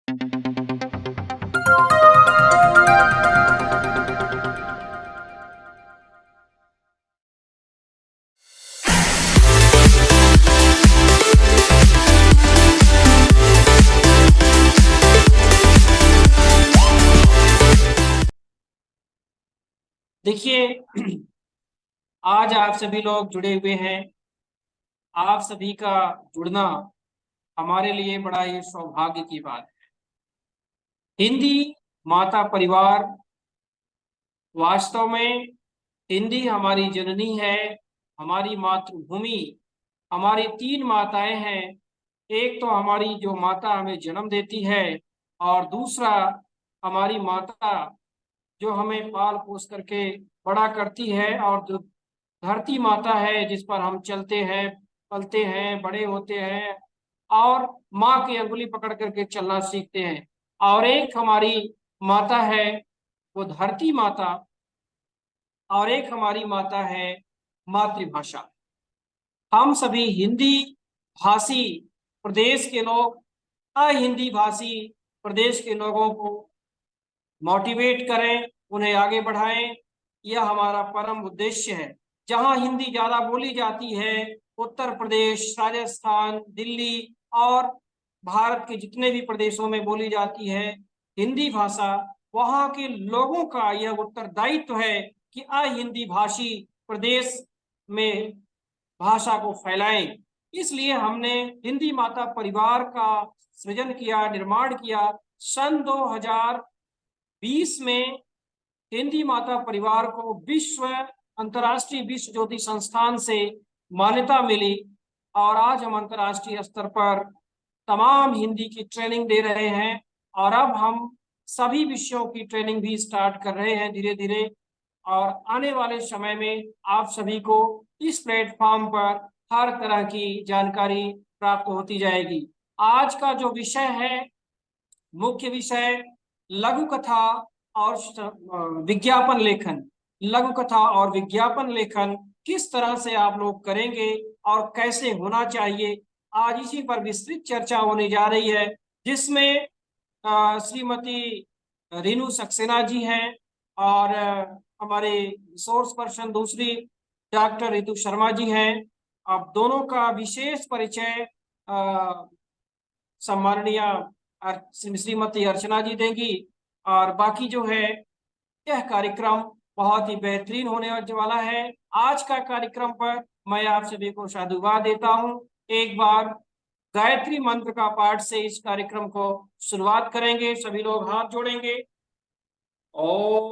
देखिए, आज आप सभी लोग जुड़े हुए हैं। आप सभी का जुड़ना हमारे लिए बड़ा ही सौभाग्य की बात है। हिंदी माता परिवार, वास्तव में हिंदी हमारी जननी है, हमारी मातृभूमि। हमारी तीन माताएं हैं। एक तो हमारी जो माता हमें जन्म देती है, और दूसरा हमारी माता जो हमें पाल पोस करके बड़ा करती है, और जो धरती माता है जिस पर हम चलते हैं, पलते हैं, बड़े होते हैं और माँ की अंगुली पकड़ करके चलना सीखते हैं। और एक हमारी माता है, वो धरती माता, और एक हमारी माता है मातृभाषा। हम सभी हिंदी भाषी प्रदेश के लोग अहिंदी भाषी प्रदेश के लोगों को मोटिवेट करें, उन्हें आगे बढ़ाएं। यह हमारा परम उद्देश्य है। जहां हिंदी ज्यादा बोली जाती है, उत्तर प्रदेश, राजस्थान, दिल्ली और भारत के जितने भी प्रदेशों में बोली जाती है हिंदी भाषा, वहां के लोगों का यह उत्तरदायित्व है कि अहिंदी भाषी प्रदेश में भाषा को फैलाएं। इसलिए हमने हिंदी माता परिवार का सृजन किया, निर्माण किया। सन 2020 में हिंदी माता परिवार को अंतर्राष्ट्रीय विश्व ज्योति संस्थान से मान्यता मिली, और आज हम अंतर्राष्ट्रीय स्तर पर तमाम हिंदी की ट्रेनिंग दे रहे हैं। और अब हम सभी विषयों की ट्रेनिंग भी स्टार्ट कर रहे हैं धीरे धीरे। और आने वाले समय में आप सभी को इस प्लेटफॉर्म पर हर तरह की जानकारी प्राप्त होती जाएगी। आज का जो विषय है, मुख्य विषय लघु कथा और विज्ञापन लेखन। लघु कथा और विज्ञापन लेखन किस तरह से आप लोग करेंगे और कैसे होना चाहिए, आज इसी पर विस्तृत चर्चा होने जा रही है, जिसमें श्रीमती रीनू सक्सेना जी हैं, और हमारे रिसोर्स पर्सन दूसरी डॉक्टर रितु शर्मा जी हैं। अब दोनों का विशेष परिचय सम्माननीय श्रीमती अर्चना जी देंगी। और बाकी जो है, यह कार्यक्रम बहुत ही बेहतरीन होने वाला है। आज का कार्यक्रम पर मैं आप सभी को साधुवाद देता हूँ। एक बार गायत्री मंत्र का पाठ से इस कार्यक्रम को शुरुआत करेंगे। सभी लोग हाथ जोड़ेंगे। ओम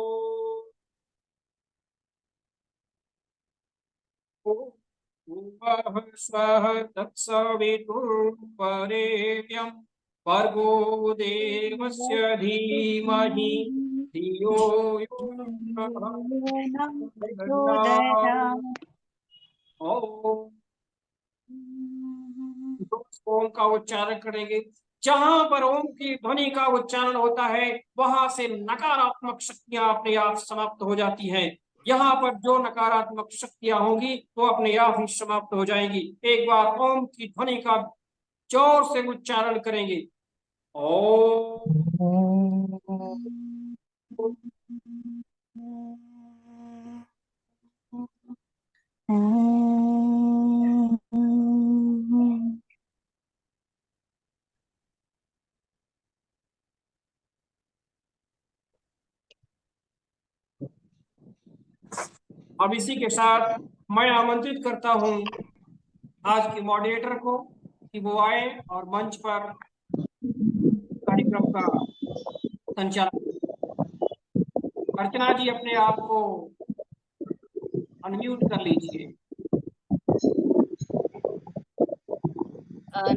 भूर्भुवः स्वः तत्सवितुर्वरेण्यं भर्गो देवस्य धीमहि धियो यो नः प्रचोदयात्। ओम। ओम का उच्चारण करेंगे। जहां पर ओम की ध्वनि का उच्चारण होता है, वहां से नकारात्मक शक्तियां अपने आप समाप्त हो जाती हैं। यहाँ पर जो नकारात्मक शक्तियां होंगी वो अपने आप ही समाप्त हो जाएंगी। एक बार ओम की ध्वनि का जोर से उच्चारण करेंगे। ओम। अब इसी के साथ मैं आमंत्रित करता हूं आज के मॉडरेटर को कि वो आए और मंच पर कार्यक्रम का संचालन। अर्चना जी, अपने आप को अनम्यूट कर लीजिए।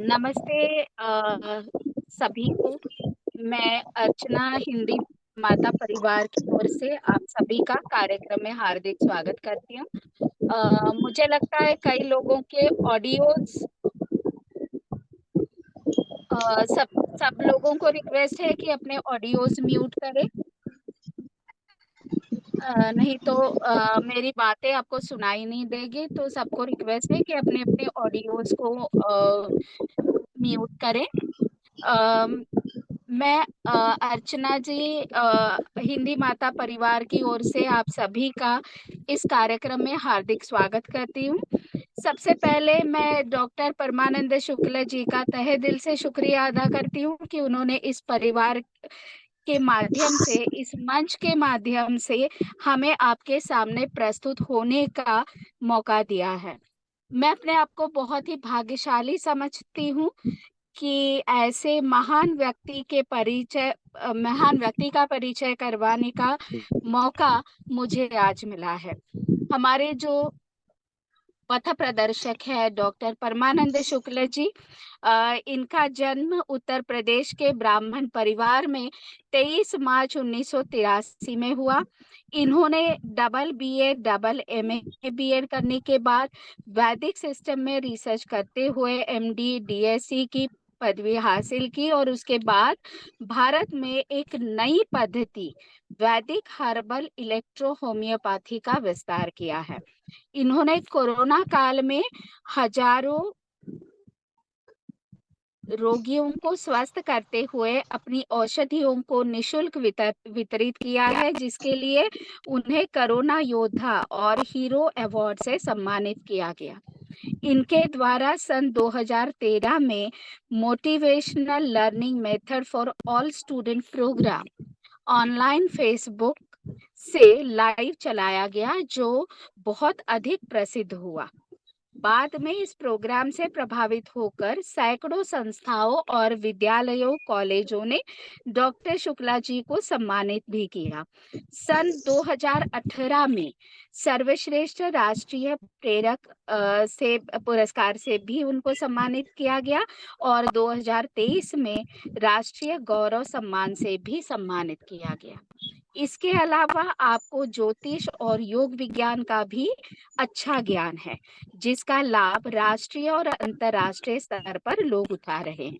नमस्ते सभी को। मैं अर्चना हिंदी माता परिवार की ओर से आप सभी का कार्यक्रम में हार्दिक स्वागत करती हूँ। मुझे लगता है कई लोगों के ऑडियोज सब सब लोगों को रिक्वेस्ट है कि अपने ऑडियोज म्यूट करें, नहीं तो मेरी बातें आपको सुनाई नहीं देगी। तो सबको रिक्वेस्ट है कि अपने अपने ऑडियोज को म्यूट करें। मैं अर्चना जी, हिंदी माता परिवार की ओर से आप सभी का इस कार्यक्रम में हार्दिक स्वागत करती हूँ। सबसे पहले मैं डॉक्टर परमानंद शुक्ल जी का तहे दिल से शुक्रिया अदा करती हूँ कि उन्होंने इस परिवार के माध्यम से, इस मंच के माध्यम से हमें आपके सामने प्रस्तुत होने का मौका दिया है। मैं अपने आप को बहुत ही भाग्यशाली समझती हूँ कि ऐसे महान व्यक्ति का परिचय करवाने का मौका मुझे आज मिला है। हमारे जो पथ प्रदर्शक है डॉक्टर परमानंद शुक्ल जी, इनका जन्म उत्तर प्रदेश के ब्राह्मण परिवार में 23 मार्च 1983 में हुआ। इन्होंने double BA, double MA, BEd करने के बाद वैदिक सिस्टम में रिसर्च करते हुए एमडी, डीएससी की पदवी हासिल की और उसके बाद भारत में एक नई पद्धति वैदिक हर्बल इलेक्ट्रो होम्योपैथी का विस्तार किया है। इन्होंने कोरोना काल में हजारों रोगियों को स्वस्थ करते हुए अपनी औषधियों को निशुल्क वितरित किया है, जिसके लिए उन्हें कोरोना योद्धा और हीरो अवार्ड से सम्मानित किया गया। इनके द्वारा सन 2013 में motivational learning method for all student programme online Facebook से लाइव चलाया गया, जो बहुत अधिक प्रसिद्ध हुआ। बाद में इस प्रोग्राम से प्रभावित होकर सैकड़ों संस्थाओं और विद्यालयों, कॉलेजों ने डॉक्टर शुक्ला जी को सम्मानित भी किया। सन 2018 में सर्वश्रेष्ठ राष्ट्रीय प्रेरक से पुरस्कार से भी उनको सम्मानित किया गया और 2023 में राष्ट्रीय गौरव सम्मान से भी सम्मानित किया गया। इसके अलावा आपको ज्योतिष और योग विज्ञान का भी अच्छा ज्ञान है, जिसका लाभ राष्ट्रीय और अंतर्राष्ट्रीय स्तर पर लोग उठा रहे हैं।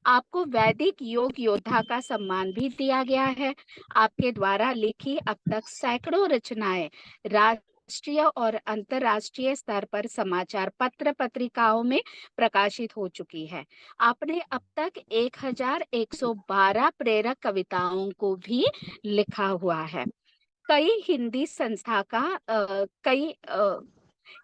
आपको वैदिक योग योद्धा का सम्मान भी दिया गया है। आपके द्वारा लिखी अब तक सैकड़ों रचनाएं राष्ट्रीय और अंतर्राष्ट्रीय स्तर पर समाचार पत्र पत्रिकाओं में प्रकाशित हो चुकी है। आपने अब तक 1112 प्रेरक कविताओं को भी लिखा हुआ है। कई हिंदी संस्था का कई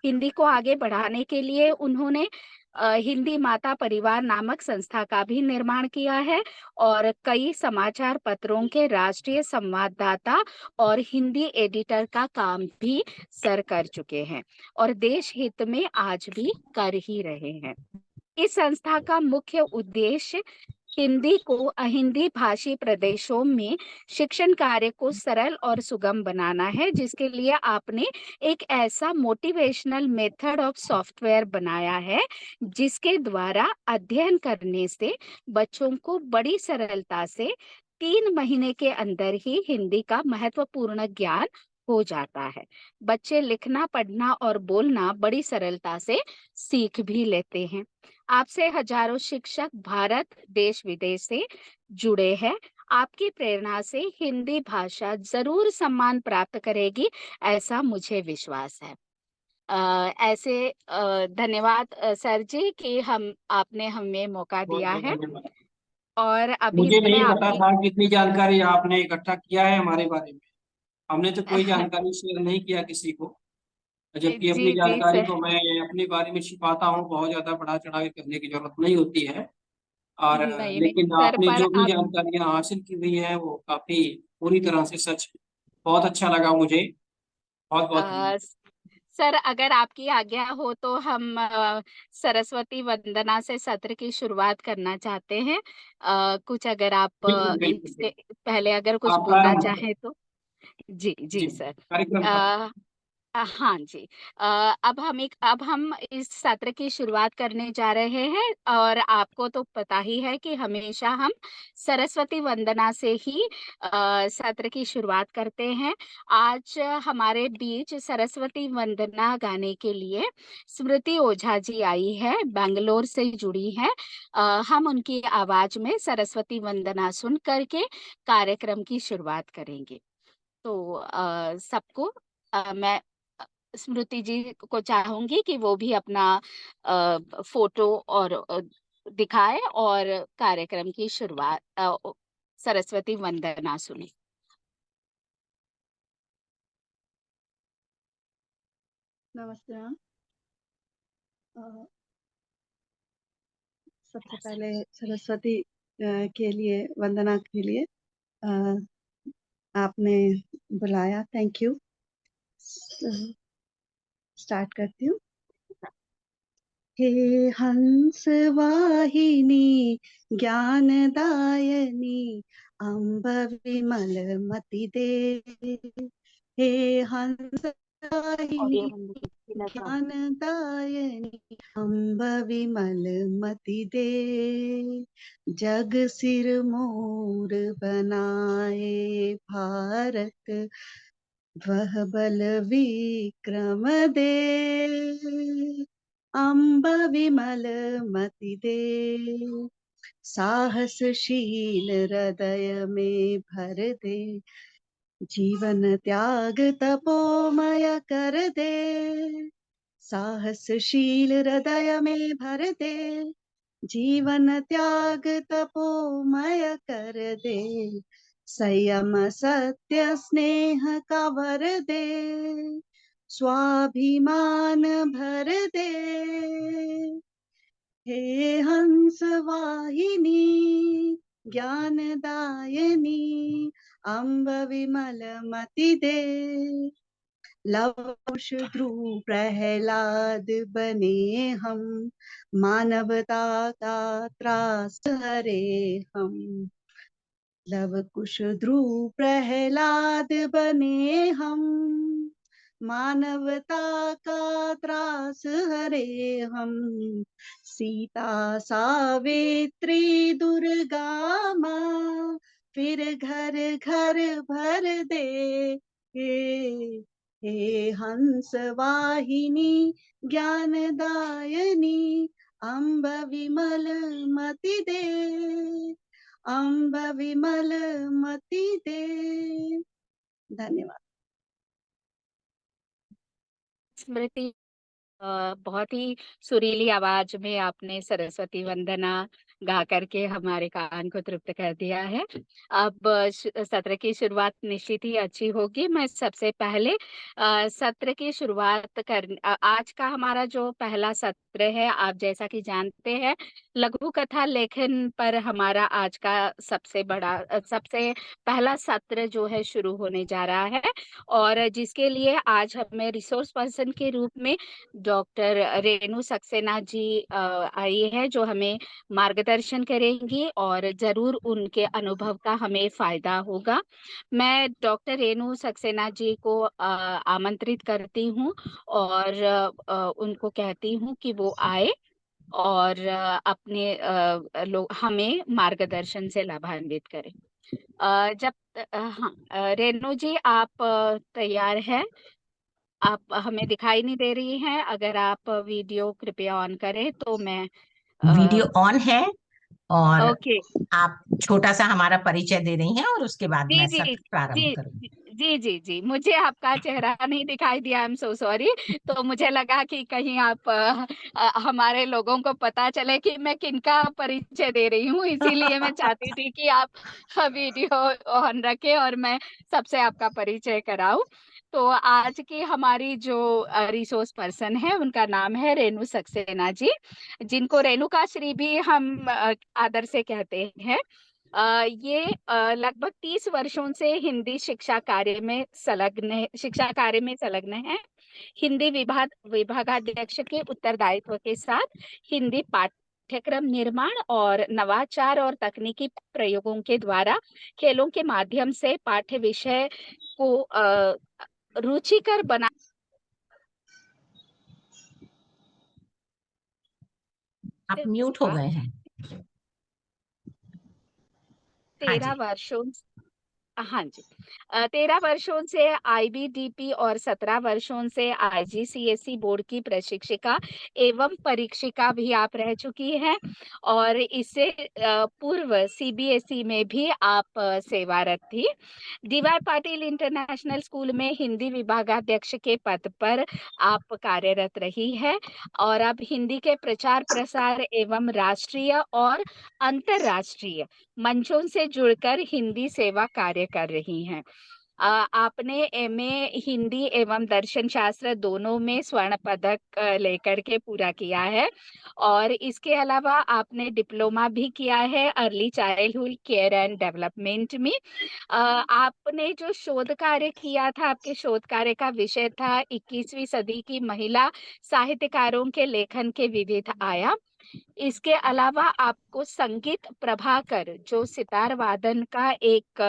हिंदी को आगे बढ़ाने के लिए उन्होंने हिंदी माता परिवार नामक संस्था का भी निर्माण किया है और कई समाचार पत्रों के राष्ट्रीय संवाददाता और हिंदी एडिटर का काम भी सर कर चुके हैं और देश हित में आज भी कर ही रहे हैं। इस संस्था का मुख्य उद्देश्य हिंदी को अहिंदी भाषी प्रदेशों में शिक्षण कार्य को सरल और सुगम बनाना है, जिसके लिए आपने एक ऐसा मोटिवेशनल मेथड ऑफ सॉफ्टवेयर बनाया है जिसके द्वारा अध्ययन करने से बच्चों को बड़ी सरलता से 3 महीने के अंदर ही हिंदी का महत्वपूर्ण ज्ञान हो जाता है। बच्चे लिखना, पढ़ना और बोलना बड़ी सरलता से सीख भी लेते हैं। आपसे हजारों शिक्षक भारत देश विदेश से जुड़े हैं। आपकी प्रेरणा से हिंदी भाषा जरूर सम्मान प्राप्त करेगी, ऐसा मुझे विश्वास है। ऐसे धन्यवाद सर जी कि हम आपने हमें मौका बहुत दिया बहुत है धन्यवाद। और अभी मुझे मैं नहीं पता आपकी था कि इतनी जानकारी आपने इकट्ठा किया है हमारे बारे में। हमने तो कोई जी जानकारी शेयर नहीं किया किसी को, जबकि अपनी जी जानकारी सर, को मैं अपने बारे में छिपाता हूँ। बहुत ज्यादा बढ़ा चढ़ा के करने की जरूरत नहीं होती है। और नहीं नहीं लेकिन सर, आपने पर जो भी आप जानकारियां हासिल की हुई है वो काफी पूरी तरह से सच है। बहुत अच्छा लगा मुझे। बहुत बहुत धन्यवाद। अ, सर, अगर आपकी आज्ञा हो तो हम सरस्वती वंदना से सत्र की शुरुआत करना चाहते हैं। कुछ अगर आप बिल्कुल बिल्कुल इससे बिल्कुल। पहले अगर कुछ आप बोलना प्रारंभ करें। चाहें तो। जी जी, जी सर। कार्यक्रम का। अ, हाँ जी। अब हम इस सत्र की शुरुआत करने जा रहे हैं और आपको तो पता ही है कि हमेशा हम सरस्वती वंदना से ही सत्र की शुरुआत करते हैं। आज हमारे बीच सरस्वती वंदना गाने के लिए स्मृति ओझा जी आई है, बेंगलोर से जुड़ी हैं। हम उनकी आवाज में सरस्वती वंदना सुन करके कार्यक्रम की शुरुआत करेंगे। तो सबको मैं स्मृति जी को चाहूंगी कि वो भी अपना फोटो और दिखाए और कार्यक्रम की शुरुआत सरस्वती वंदना सुने। नमस्ते मैम। सबसे पहले सरस्वती के लिए वंदना के लिए अ, आपने बुलाया, थैंक यू। स्टार्ट करती हूँ। हे हंस वाहिनी ज्ञानदायनी अम्ब विमल मति दे। हे हंस वाहिनी ज्ञानदायनी अम्ब विमल मति दे। जग सिर मोर बनाए भारत वह बल विक्रम दे। अम्ब विमल मति दे। साहसशील हृदय में भर दे। जीवन त्याग तपोमय कर दे। साहसशील हृदय में भर दे। जीवन त्याग तपोमय कर दे। संयम सत्य स्नेह का वर दे। स्वाभिमान भर दे। हे हंस वाहिनी ज्ञानदायनी अम्ब विमल मति दे। लवकुश ध्रुव प्रहलाद बने हम मानवता का त्रास हरे हम। लवकुश ध्रुव प्रहलाद बने हम मानवता का त्रास हरे हम। सीता सावित्री दुर्गा माँ फिर घर घर भर दे। हे हंस वाहिनी ज्ञानदायनी अम्ब विमल मति दे। अम्ब विमल मति दे। धन्यवाद। स्मृति, बहुत ही सुरीली आवाज में आपने सरस्वती वंदना गा करके हमारे कान को तृप्त कर दिया है। अब सत्र की शुरुआत निश्चित ही अच्छी होगी। मैं सबसे पहले सत्र की शुरुआत आज का हमारा जो पहला सत्र है, आप जैसा कि जानते हैं, लघु कथा लेखन पर हमारा आज का सबसे पहला सत्र जो है शुरू होने जा रहा है, और जिसके लिए आज हमें रिसोर्स पर्सन के रूप में डॉक्टर रेणु सक्सेना जी आई है, जो हमें मार्गदर्शन करेंगी और जरूर उनके अनुभव का हमें फायदा होगा। मैं डॉक्टर रेणु सक्सेना जी को आमंत्रित करती हूँ और उनको कहती हूँ कि वो आए और अपने लोग हमें मार्गदर्शन से लाभान्वित करें। हाँ, रेणु जी, आप तैयार हैं? आप हमें दिखाई नहीं दे रही हैं। अगर आप वीडियो कृपया ऑन करें तो मैं वीडियो ऑन है और ओके। आप छोटा सा हमारा परिचय दे रही हैं और उसके बाद जी मैं जी सत्र प्रारंभ जी करूंगी। जी जी जी, मुझे आपका चेहरा नहीं दिखाई दिया, आई एम सो सॉरी। तो मुझे लगा कि कहीं आप हमारे लोगों को पता चले कि मैं किनका परिचय दे रही हूँ, इसीलिए मैं चाहती थी कि आप वीडियो ऑन रखें और मैं सबसे आपका परिचय कराऊं। तो आज की हमारी जो रिसोर्स पर्सन है, उनका नाम है रेणु सक्सेना जी, जिनको रेणुका श्री भी हम आदर से कहते हैं। ये लगभग 30 वर्षों से हिंदी शिक्षा कार्य में संलग्न है। हिंदी विभागाध्यक्ष के उत्तरदायित्व के साथ हिंदी पाठ्यक्रम निर्माण और नवाचार और तकनीकी प्रयोगों के द्वारा खेलों के माध्यम से पाठ्य विषय को रुचिकर बना आप म्यूट हो गए हैं। 13 वर्षों। हाँ जी, 13 वर्षों से IBDP और 17 वर्षों से IGCSE बोर्ड की प्रशिक्षिका एवं परीक्षिका भी आप रह चुकी हैं, और इससे पूर्व CBSE में भी आप सेवारत थी। DY पाटिल इंटरनेशनल स्कूल में हिंदी विभागाध्यक्ष के पद पर आप कार्यरत रही है, और अब हिंदी के प्रचार प्रसार एवं राष्ट्रीय और अंतर्राष्ट्रीय मंचों से जुड़कर हिंदी सेवा कार्य कर रही हैं। आपने MA हिंदी एवं दर्शन शास्त्र दोनों में स्वर्ण पदक लेकर के पूरा किया है, और इसके अलावा आपने डिप्लोमा भी किया है early childhood care and development में। आपने जो शोध कार्य किया था, आपके शोध कार्य का विषय था 21वीं सदी की महिला साहित्यकारों के लेखन के विविध आयाम। इसके अलावा आपको संगीत प्रभाकर जो सितार वादन का एक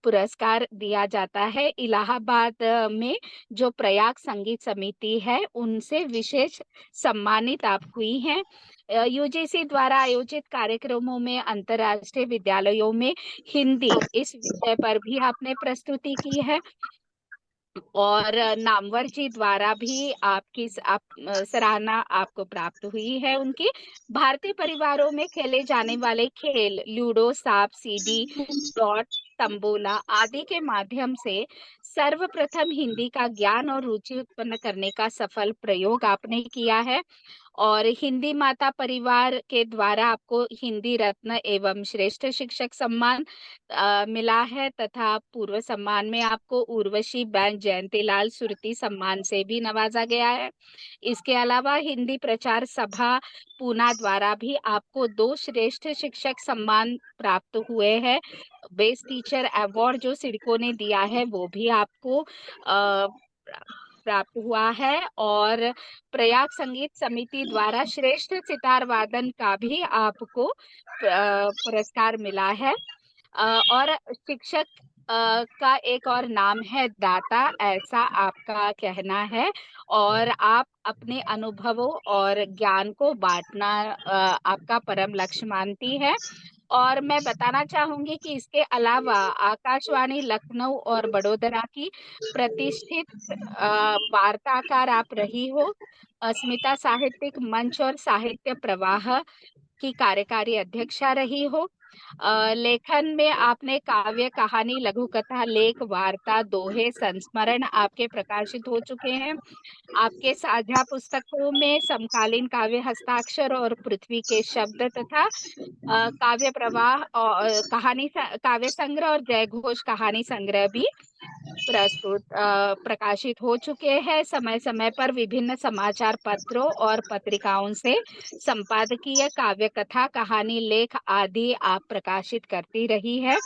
पुरस्कार दिया जाता है, इलाहाबाद में जो प्रयाग संगीत समिति है उनसे विशेष सम्मानित आप हुई हैं। UGC द्वारा आयोजित कार्यक्रमों में अंतर्राष्ट्रीय विद्यालयों में हिंदी इस विषय पर भी आपने प्रस्तुति की है, और नामवर जी द्वारा भी आपकी सराहना आपको प्राप्त हुई है। उनकी भारतीय परिवारों में खेले जाने वाले खेल लूडो, सांप सीढ़ी, डॉट, तंबोला आदि के माध्यम से सर्वप्रथम हिंदी का ज्ञान और रुचि उत्पन्न करने का सफल प्रयोग आपने किया है, और हिंदी माता परिवार के द्वारा आपको हिंदी रत्न एवं श्रेष्ठ शिक्षक सम्मान मिला है, तथा पूर्व सम्मान में आपको उर्वशी बहन जयंतीलाल सुरती सम्मान से भी नवाजा गया है। इसके अलावा हिंदी प्रचार सभा पूना द्वारा भी आपको 2 श्रेष्ठ शिक्षक सम्मान प्राप्त हुए हैं। बेस्ट टीचर अवार्ड जो सिडको ने दिया है वो भी आपको प्राप्त हुआ है, और प्रयाग संगीत समिति द्वारा श्रेष्ठ सितार वादन का भी आपको पुरस्कार मिला है। और शिक्षक का एक और नाम है दाता, ऐसा आपका कहना है, और आप अपने अनुभवों और ज्ञान को बांटना आपका परम लक्ष्य मानती है। और मैं बताना चाहूंगी कि इसके अलावा आकाशवाणी लखनऊ और बड़ोदरा की प्रतिष्ठित वार्ताकार आप रही हो, अस्मिता साहित्यिक मंच और साहित्य प्रवाह की कार्यकारी अध्यक्षा रही हो। लेखन में आपने काव्य, कहानी, लघु कथा, लेख, वार्ता, दोहे, संस्मरण आपके प्रकाशित हो चुके हैं। आपके साझा पुस्तकों में समकालीन काव्य हस्ताक्षर और पृथ्वी के शब्द तथा काव्य प्रवाह और कहानी काव्य संग्रह और जय घोष कहानी संग्रह भी प्रकाशित हो चुके हैं। समय समय पर विभिन्न समाचार पत्रों और पत्रिकाओं से संपादकीय काव्य कथा, कहानी, लेख आदि आप प्रकाशित करती रही है,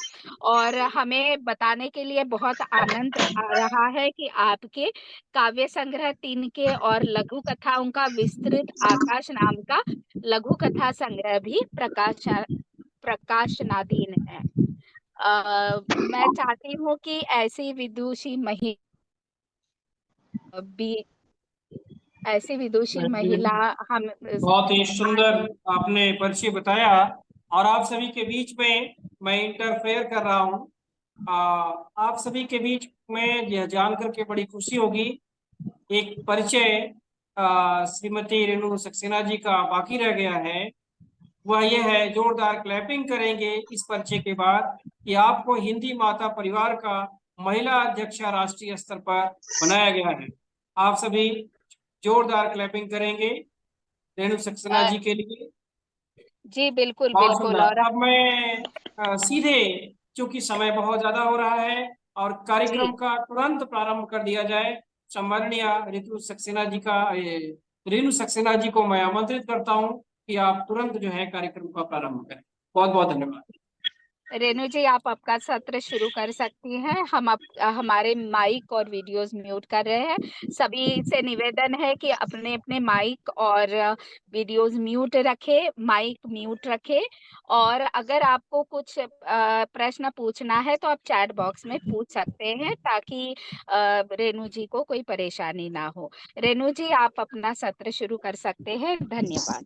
और हमें बताने के लिए बहुत आनंद आ रहा है कि आपके काव्य संग्रह 3 के और लघु कथाओं का विस्तृत आकाश नाम का लघु कथा संग्रह भी प्रकाशनाधीन है। मैं चाहती हूँ कि ऐसी विदुषी महिला हम बहुत ही सुंदर आपने परिचय बताया, और आप सभी के बीच में मैं इंटरफेयर कर रहा हूँ। आप सभी के बीच में यह जानकर के बड़ी खुशी होगी, एक परिचय श्रीमती रेणु सक्सेना जी का बाकी रह गया है। वह यह है, जोरदार क्लैपिंग करेंगे इस परिचय के बाद, कि आपको हिंदी माता परिवार का महिला अध्यक्षा राष्ट्रीय स्तर पर बनाया गया है। आप सभी जोरदार क्लैपिंग करेंगे रेणु सक्सेना जी के लिए। जी बिल्कुल बहुत बिल्कुल। सुंदर। और अब मैं सीधे, चूंकि समय बहुत ज्यादा हो रहा है और कार्यक्रम का तुरंत प्रारंभ कर दिया जाए, सम्माननीय रेणु सक्सेना जी को मैं आमंत्रित करता हूं कि आप तुरंत जो है कार्यक्रम का प्रारंभ करें। बहुत बहुत धन्यवाद। रेणु जी, आप आपका सत्र शुरू कर सकती हैं। हम हमारे माइक और वीडियोस म्यूट कर रहे हैं। सभी से निवेदन है कि अपने अपने माइक और वीडियोस म्यूट रखें, माइक म्यूट रखें, और अगर आपको कुछ प्रश्न पूछना है तो आप चैट बॉक्स में पूछ सकते हैं, ताकि रेणु जी को कोई परेशानी ना हो। रेणु जी, आप अपना सत्र शुरू कर सकते हैं। धन्यवाद।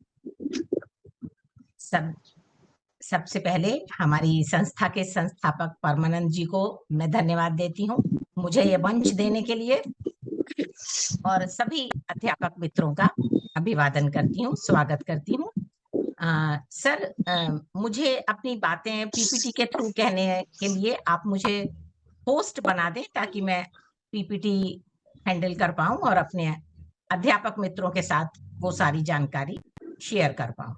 सबसे पहले हमारी संस्था के संस्थापक परमानंद जी को मैं धन्यवाद देती हूँ मुझे ये मंच देने के लिए, और सभी अध्यापक मित्रों का अभिवादन करती हूँ, स्वागत करती हूँ। सर, मुझे अपनी बातें पीपीटी के थ्रू कहने के लिए आप मुझे होस्ट बना दें ताकि मैं पीपीटी हैंडल कर पाऊं और अपने अध्यापक मित्रों के साथ वो सारी जानकारी शेयर कर पाऊं।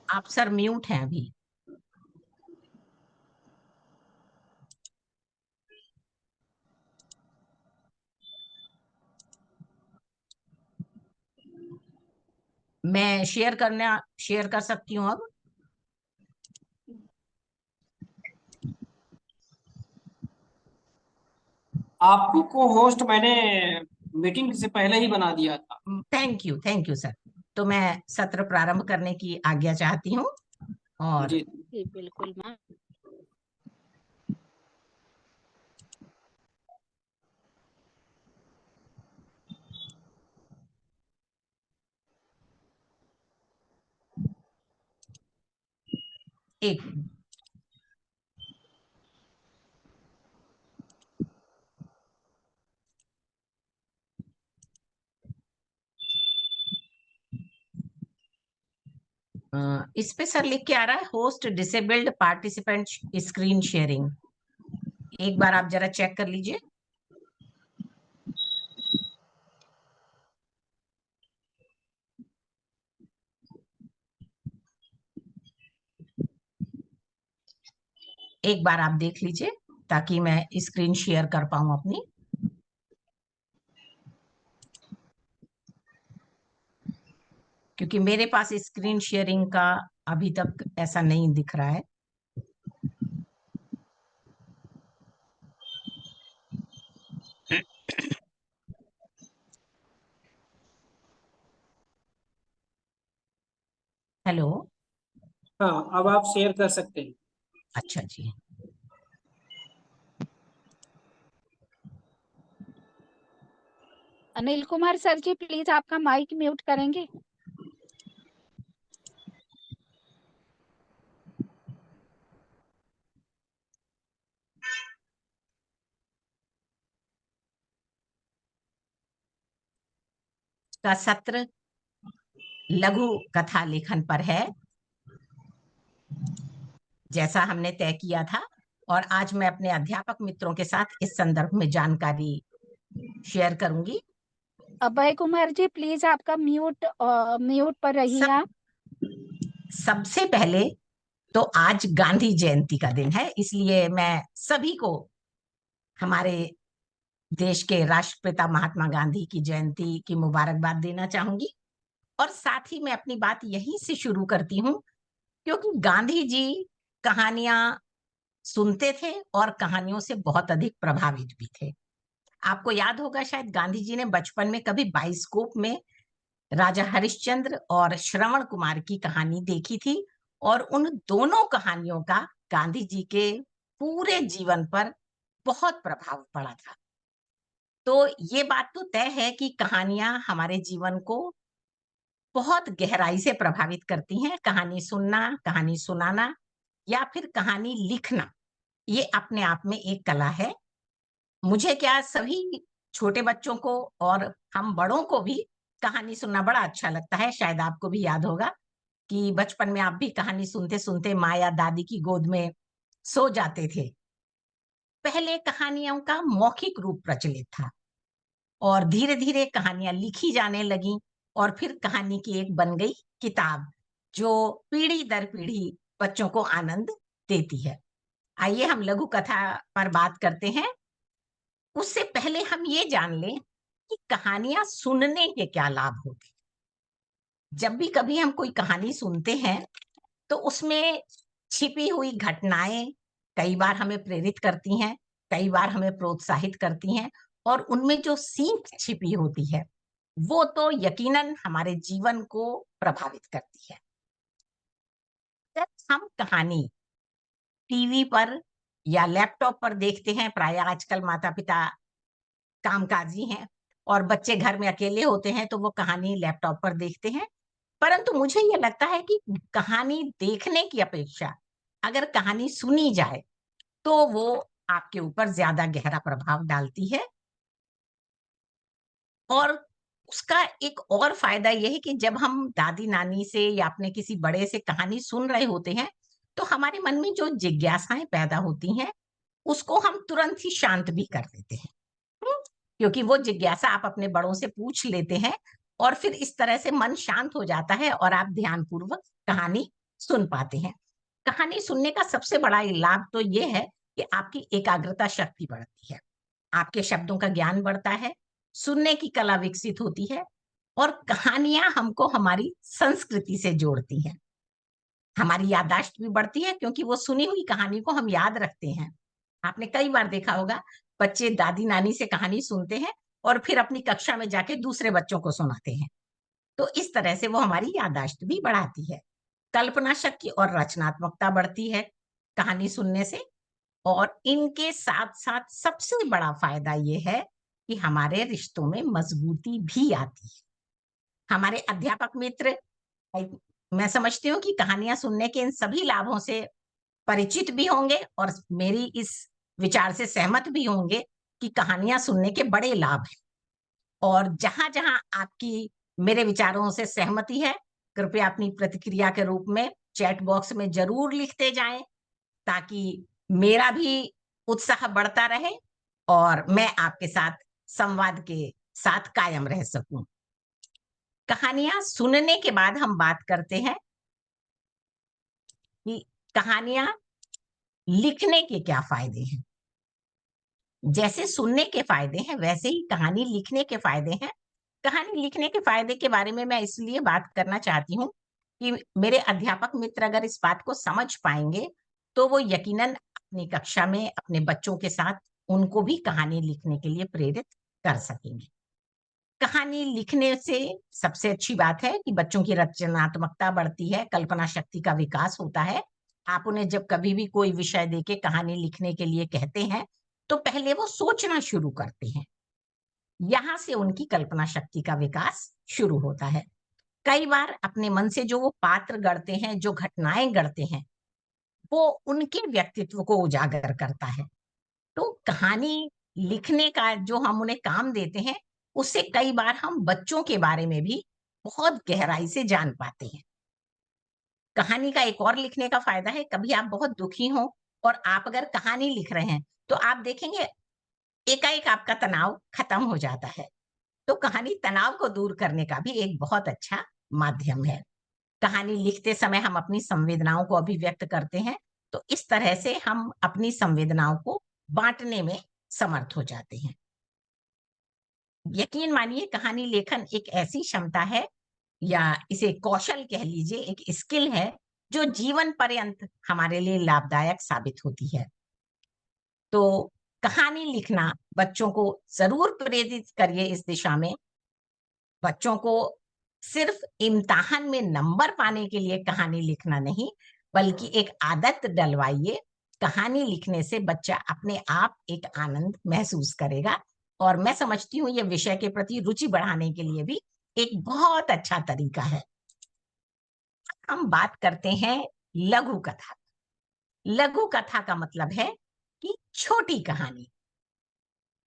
आप सर म्यूट हैं अभी। मैं शेयर कर सकती हूँ अब। आपको को होस्ट मैंने मीटिंग से पहले ही बना दिया था। Thank you sir. तो मैं सत्र प्रारंभ करने की आज्ञा चाहती हूँ। और जी बिल्कुल मैम। एक इस पे सर लिख के आ रहा है host disabled participant screen sharing. एक बार आप जरा चेक कर लीजिए। एक बार आप देख लीजिए ताकि मैं स्क्रीन शेयर कर पाऊं अपनी। क्योंकि मेरे पास स्क्रीन शेयरिंग का अभी तक ऐसा नहीं दिख रहा है। हेलो। हाँ, अब आप शेयर कर सकते हैं। अच्छा जी। अनिल कुमार सर जी प्लीज आपका माइक म्यूट करेंगे। का सत्र लघु कथा लेखन पर है, जैसा हमने तय किया था। और आज मैं अपने अध्यापक मित्रों के साथ इस संदर्भ में जानकारी शेयर करूंगी। अभय कुमार जी प्लीज आपका म्यूट पर रहिए आप। सबसे पहले तो आज गांधी जयंती का दिन है, इसलिए मैं सभी को हमारे देश के राष्ट्रपिता महात्मा गांधी की जयंती की मुबारकबाद देना चाहूंगी। और साथ ही मैं अपनी बात यहीं से शुरू करती हूँ, क्योंकि गांधी जी कहानियां सुनते थे और कहानियों से बहुत अधिक प्रभावित भी थे। आपको याद होगा शायद गांधी जी ने बचपन में कभी बाइस्कोप में राजा हरिश्चंद्र और श्रवण कुमार की कहानी देखी थी, और उन दोनों कहानियों का गांधी जी के पूरे जीवन पर बहुत प्रभाव पड़ा था। तो ये बात तो तय है कि कहानियां हमारे जीवन को बहुत गहराई से प्रभावित करती हैं। कहानी सुनना, कहानी सुनाना या फिर कहानी लिखना, ये अपने आप में एक कला है। मुझे क्या, सभी छोटे बच्चों को और हम बड़ों को भी कहानी सुनना बड़ा अच्छा लगता है। शायद आपको भी याद होगा कि बचपन में आप भी कहानी सुनते सुनते माँ या दादी की गोद में सो जाते थे। पहले कहानियों का मौखिक रूप प्रचलित था और धीरे धीरे कहानियां लिखी जाने लगी, और फिर कहानी की एक बन गई किताब जो पीढ़ी दर पीढ़ी बच्चों को आनंद देती है। आइए हम लघु कथा पर बात करते हैं। उससे पहले हम ये जान लें कि कहानियां सुनने के क्या लाभ होते हैं। जब भी कभी हम कोई कहानी सुनते हैं तो उसमें छिपी हुई घटनाएं कई बार हमें प्रेरित करती हैं, कई बार हमें प्रोत्साहित करती हैं, और उनमें जो सीख छिपी होती है वो तो यकीनन हमारे जीवन को प्रभावित करती है। जब हम कहानी टीवी पर या लैपटॉप पर देखते हैं, प्राय आजकल माता पिता कामकाजी हैं, और बच्चे घर में अकेले होते हैं तो वो कहानी लैपटॉप पर देखते हैं। परंतु मुझे ये लगता है कि कहानी देखने की अपेक्षा अगर कहानी सुनी जाए तो वो आपके ऊपर ज्यादा गहरा प्रभाव डालती है। और उसका एक और फायदा यह है कि जब हम दादी नानी से या अपने किसी बड़े से कहानी सुन रहे होते हैं तो हमारे मन में जो जिज्ञासाएं पैदा होती हैं उसको हम तुरंत ही शांत भी कर देते हैं। क्योंकि वो जिज्ञासा आप अपने बड़ों से पूछ लेते हैं और फिर इस तरह से मन शांत हो जाता है और आप ध्यानपूर्वक कहानी सुन पाते हैं। कहानी सुनने का सबसे बड़ा लाभ तो ये है कि आपकी एकाग्रता शक्ति बढ़ती है, आपके शब्दों का ज्ञान बढ़ता है, सुनने की कला विकसित होती है और कहानियां हमको हमारी संस्कृति से जोड़ती हैं। हमारी याददाश्त भी बढ़ती है क्योंकि वो सुनी हुई कहानी को हम याद रखते हैं। आपने कई बार देखा होगा बच्चे दादी नानी से कहानी सुनते हैं और फिर अपनी कक्षा में जाके दूसरे बच्चों को सुनाते हैं। तो इस तरह से वो हमारी याददाश्त भी बढ़ाती है। कल्पना शक्ति और रचनात्मकता बढ़ती है कहानी सुनने से। और इनके साथ साथ सबसे बड़ा फायदा ये है कि हमारे रिश्तों में मजबूती भी आती है। हमारे अध्यापक मित्र, मैं समझती हूँ कि कहानियां सुनने के इन सभी लाभों से परिचित भी होंगे और मेरी इस विचार से सहमत भी होंगे कि कहानियां सुनने के बड़े लाभ हैं। और जहां जहां आपकी मेरे विचारों से सहमति है, कृपया अपनी प्रतिक्रिया के रूप में चैट बॉक्स में जरूर लिखते जाएं ताकि मेरा भी उत्साह बढ़ता रहे और मैं आपके साथ संवाद के साथ कायम रह सकूं। कहानियां सुनने के बाद हम बात करते हैं कि कहानियां लिखने के क्या फायदे हैं। जैसे सुनने के फायदे हैं वैसे ही कहानी लिखने के फायदे हैं। कहानी लिखने के फायदे के बारे में मैं इसलिए बात करना चाहती हूँ कि मेरे अध्यापक मित्र अगर इस बात को समझ पाएंगे तो वो यकीनन अपनी कक्षा में अपने बच्चों के साथ उनको भी कहानी लिखने के लिए प्रेरित कर सकेंगे। कहानी लिखने से सबसे अच्छी बात है कि बच्चों की रचनात्मकता बढ़ती है, कल्पना शक्ति का विकास होता है। आप उन्हें जब कभी भी कोई विषय देके कहानी लिखने के लिए कहते हैं तो पहले वो सोचना शुरू करते हैं। यहां से उनकी कल्पना शक्ति का विकास शुरू होता है। कई बार अपने मन से जो वो पात्र गढ़ते हैं, जो घटनाएं गढ़ते हैं, वो उनके व्यक्तित्व को उजागर करता है। तो कहानी लिखने का जो हम उन्हें काम देते हैं उससे कई बार हम बच्चों के बारे में भी बहुत गहराई से जान पाते हैं। कहानी का एक और लिखने का फायदा है, कभी आप बहुत दुखी हो और आप अगर कहानी लिख रहे हैं तो आप देखेंगे एकाएक आपका तनाव खत्म हो जाता है। तो कहानी तनाव को दूर करने का भी एक बहुत अच्छा माध्यम है। कहानी लिखते समय हम अपनी संवेदनाओं को अभिव्यक्त करते हैं तो इस तरह से हम अपनी संवेदनाओं को बांटने में समर्थ हो जाते हैं। यकीन मानिए कहानी लेखन एक ऐसी क्षमता है या इसे कौशल कह लीजिए, एक स्किल है जो जीवन पर्यंत हमारे लिए लाभदायक साबित होती है। तो कहानी लिखना बच्चों को जरूर प्रेरित करिए इस दिशा में। बच्चों को सिर्फ इम्तिहान में नंबर पाने के लिए कहानी लिखना नहीं बल्कि एक आदत डलवाइए। कहानी लिखने से बच्चा अपने आप एक आनंद महसूस करेगा और मैं समझती हूँ ये विषय के प्रति रुचि बढ़ाने के लिए भी एक बहुत अच्छा तरीका है। हम बात करते हैं लघु कथा। लघु कथा का मतलब है कि छोटी कहानी।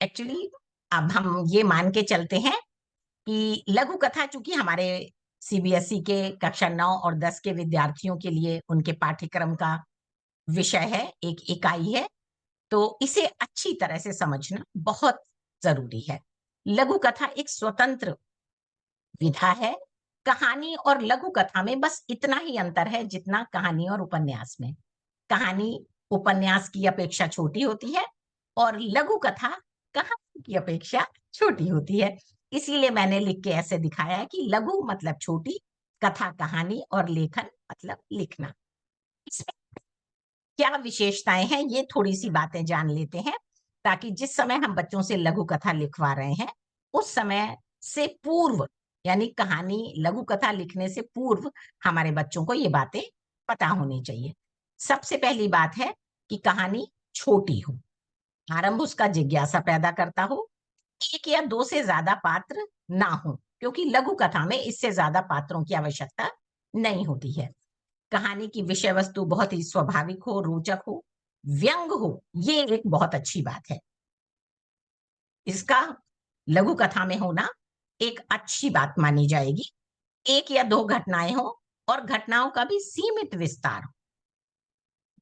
एक्चुअली अब हम ये मान के चलते हैं कि लघु कथा चूंकि हमारे सीबीएसई के कक्षा 9 और 10 के विद्यार्थियों के लिए उनके पाठ्यक्रम का विषय है, एक इकाई है, तो इसे अच्छी तरह से समझना बहुत जरूरी है। लघु कथा एक स्वतंत्र विधा है। कहानी और लघु कथा में बस इतना ही अंतर है जितना कहानी और उपन्यास में। कहानी उपन्यास की अपेक्षा छोटी होती है और लघु कथा कहानी की अपेक्षा छोटी होती है। इसीलिए मैंने लिख के ऐसे दिखाया है कि लघु मतलब छोटी, कथा कहानी और लेखन मतलब लिखना। इसमें क्या विशेषताएं हैं ये थोड़ी सी बातें जान लेते हैं ताकि जिस समय हम बच्चों से लघु कथा लिखवा रहे हैं उस समय से पूर्व यानी कहानी लघु कथा लिखने से पूर्व हमारे बच्चों को ये बातें पता होनी चाहिए। सबसे पहली बात है कि कहानी छोटी हो, आरंभ उसका जिज्ञासा पैदा करता हो, एक या दो से ज्यादा पात्र ना हो, क्योंकि लघु कथा में इससे ज्यादा पात्रों की आवश्यकता नहीं होती है। कहानी की विषय वस्तु बहुत ही स्वाभाविक हो, रोचक हो, व्यंग हो, ये एक बहुत अच्छी बात है। इसका लघु कथा में होना एक अच्छी बात मानी जाएगी। एक या दो घटनाएं हो और घटनाओं का भी सीमित विस्तार हो।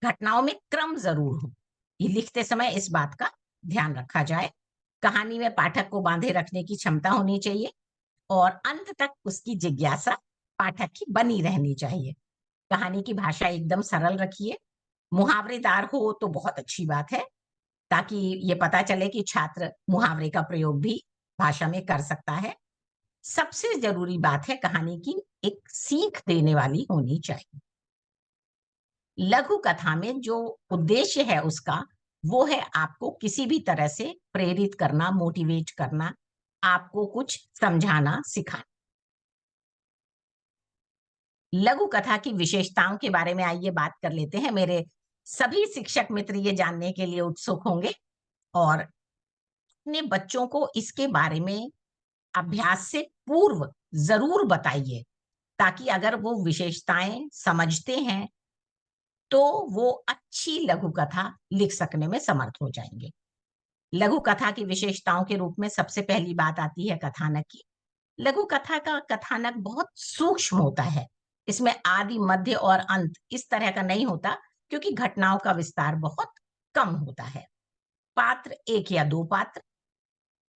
घटनाओं में क्रम जरूर हो, ये लिखते समय इस बात का ध्यान रखा जाए। कहानी में पाठक को बांधे रखने की क्षमता होनी चाहिए और अंत तक उसकी जिज्ञासा पाठक की बनी रहनी चाहिए। कहानी की भाषा एकदम सरल रखिए। मुहावरेदार हो तो बहुत अच्छी बात है, ताकि ये पता चले कि छात्र मुहावरे का प्रयोग भी भाषा में कर सकता है। सबसे जरूरी बात है कहानी की एक सीख देने वाली होनी चाहिए। लघु कथा में जो उद्देश्य है उसका, वो है आपको किसी भी तरह से प्रेरित करना, मोटिवेट करना, आपको कुछ समझाना, सिखाना। लघु कथा की विशेषताओं के बारे में आइए बात कर लेते हैं। मेरे सभी शिक्षक मित्र ये जानने के लिए उत्सुक होंगे और अपने बच्चों को इसके बारे में अभ्यास से पूर्व जरूर बताइए, ताकि अगर वो विशेषताएं समझते हैं तो वो अच्छी लघु कथा लिख सकने में समर्थ हो जाएंगे। लघु कथा की विशेषताओं के रूप में सबसे पहली बात आती है कथानक की। लघु कथा का कथानक बहुत सूक्ष्म होता है। इसमें आदि, मध्य और अंत इस तरह का नहीं होता, क्योंकि घटनाओं का विस्तार बहुत कम होता है। पात्र एक या दो पात्र,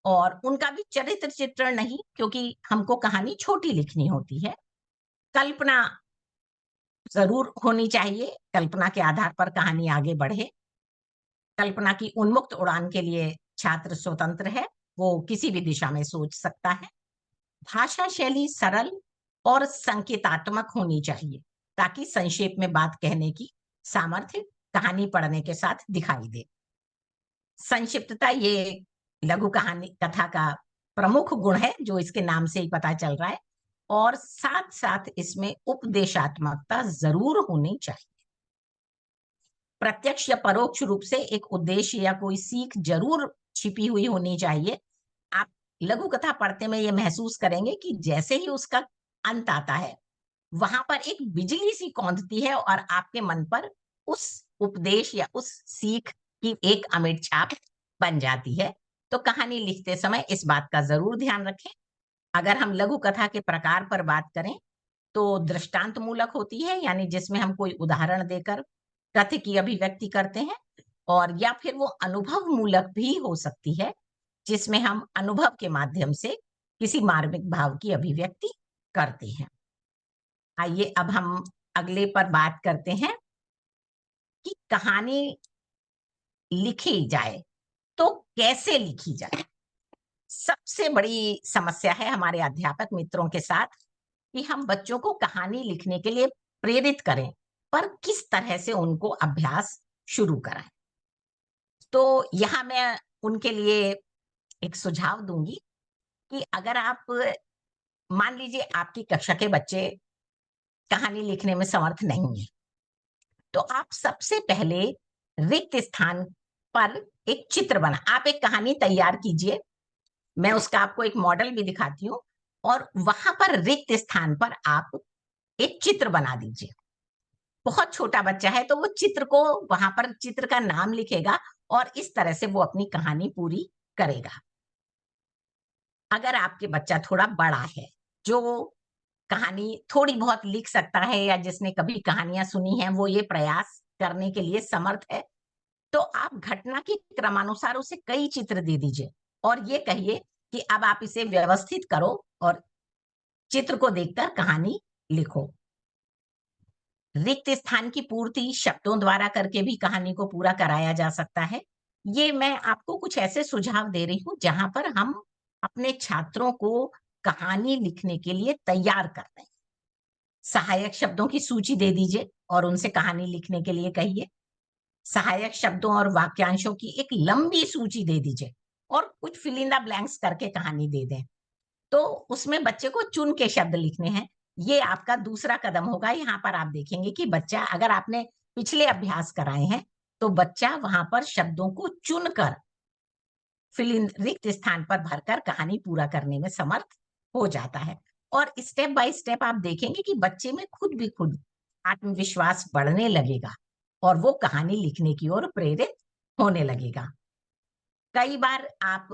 और उनका भी चरित्र चित्रण नहीं, क्योंकि हमको कहानी छोटी लिखनी होती है। कल्पना जरूर होनी चाहिए, कल्पना के आधार पर कहानी आगे बढ़े। कल्पना की उन्मुक्त उड़ान के लिए छात्र स्वतंत्र है, वो किसी भी दिशा में सोच सकता है। भाषा शैली सरल और संकेतात्मक होनी चाहिए, ताकि संक्षेप में बात कहने की सामर्थ्य कहानी पढ़ने के साथ दिखाई दे। संक्षिप्तता ये लघु कहानी कथा का प्रमुख गुण है, जो इसके नाम से ही पता चल रहा है, और साथ साथ इसमें उपदेशात्मकता जरूर होनी चाहिए। प्रत्यक्ष या परोक्ष रूप से एक उद्देश्य या कोई सीख जरूर छिपी हुई होनी चाहिए। आप लघु कथा पढ़ते में ये महसूस करेंगे कि जैसे ही उसका अंत आता है, वहां पर एक बिजली सी कौंधती है और आपके मन पर उस उपदेश या उस सीख की एक अमिट छाप बन जाती है। तो कहानी लिखते समय इस बात का जरूर ध्यान रखें। अगर हम लघु कथा के प्रकार पर बात करें तो दृष्टांत मूलक होती है, यानी जिसमें हम कोई उदाहरण देकर तथ्य की अभिव्यक्ति करते हैं, और या फिर वो अनुभव मूलक भी हो सकती है, जिसमें हम अनुभव के माध्यम से किसी मार्मिक भाव की अभिव्यक्ति करते हैं। आइए अब हम अगले पर बात करते हैं कि कहानी लिखी जाए तो कैसे लिखी जाए। सबसे बड़ी समस्या है हमारे अध्यापक मित्रों के साथ कि हम बच्चों को कहानी लिखने के लिए प्रेरित करें, पर किस तरह से उनको अभ्यास शुरू कराएं। तो यहाँ मैं उनके लिए एक सुझाव दूंगी कि अगर आप मान लीजिए आपकी कक्षा के बच्चे कहानी लिखने में समर्थ नहीं है, तो आप सबसे पहले रिक्त स्थान पर एक चित्र बना, आप एक कहानी तैयार कीजिए। मैं उसका आपको एक मॉडल भी दिखाती हूँ, और वहां पर रिक्त स्थान पर आप एक चित्र बना दीजिए। बहुत छोटा बच्चा है तो वो चित्र को वहां पर चित्र का नाम लिखेगा और इस तरह से वो अपनी कहानी पूरी करेगा। अगर आपके बच्चा थोड़ा बड़ा है, जो कहानी थोड़ी बहुत लिख सकता है, या जिसने कभी कहानियां सुनी हैं, वो ये प्रयास करने के लिए समर्थ है, तो आप घटना के क्रमानुसार उसे कई चित्र दे दीजिए और ये कहिए कि अब आप इसे व्यवस्थित करो और चित्र को देखकर कहानी लिखो। रिक्त स्थान की पूर्ति शब्दों द्वारा करके भी कहानी को पूरा कराया जा सकता है। ये मैं आपको कुछ ऐसे सुझाव दे रही हूं जहां पर हम अपने छात्रों को कहानी लिखने के लिए तैयार कर रहे हैं। सहायक शब्दों की सूची दे दीजिए और उनसे कहानी लिखने के लिए कहिए। सहायक शब्दों और वाक्यांशों की एक लंबी सूची दे दीजिए और कुछ फिल इन द ब्लैंक्स करके कहानी दे दें। तो उसमें बच्चे को चुन के शब्द लिखने हैं। ये आपका दूसरा कदम होगा। यहाँ पर आप देखेंगे कि बच्चा, अगर आपने पिछले अभ्यास कराए हैं, तो बच्चा वहां पर शब्दों को चुनकर फिल इन रिक्त स्थान पर भरकर कहानी पूरा करने में समर्थ हो जाता है। और स्टेप बाय स्टेप आप देखेंगे कि बच्चे में खुद आत्मविश्वास बढ़ने लगेगा और वो कहानी लिखने की ओर प्रेरित होने लगेगा। कई बार आप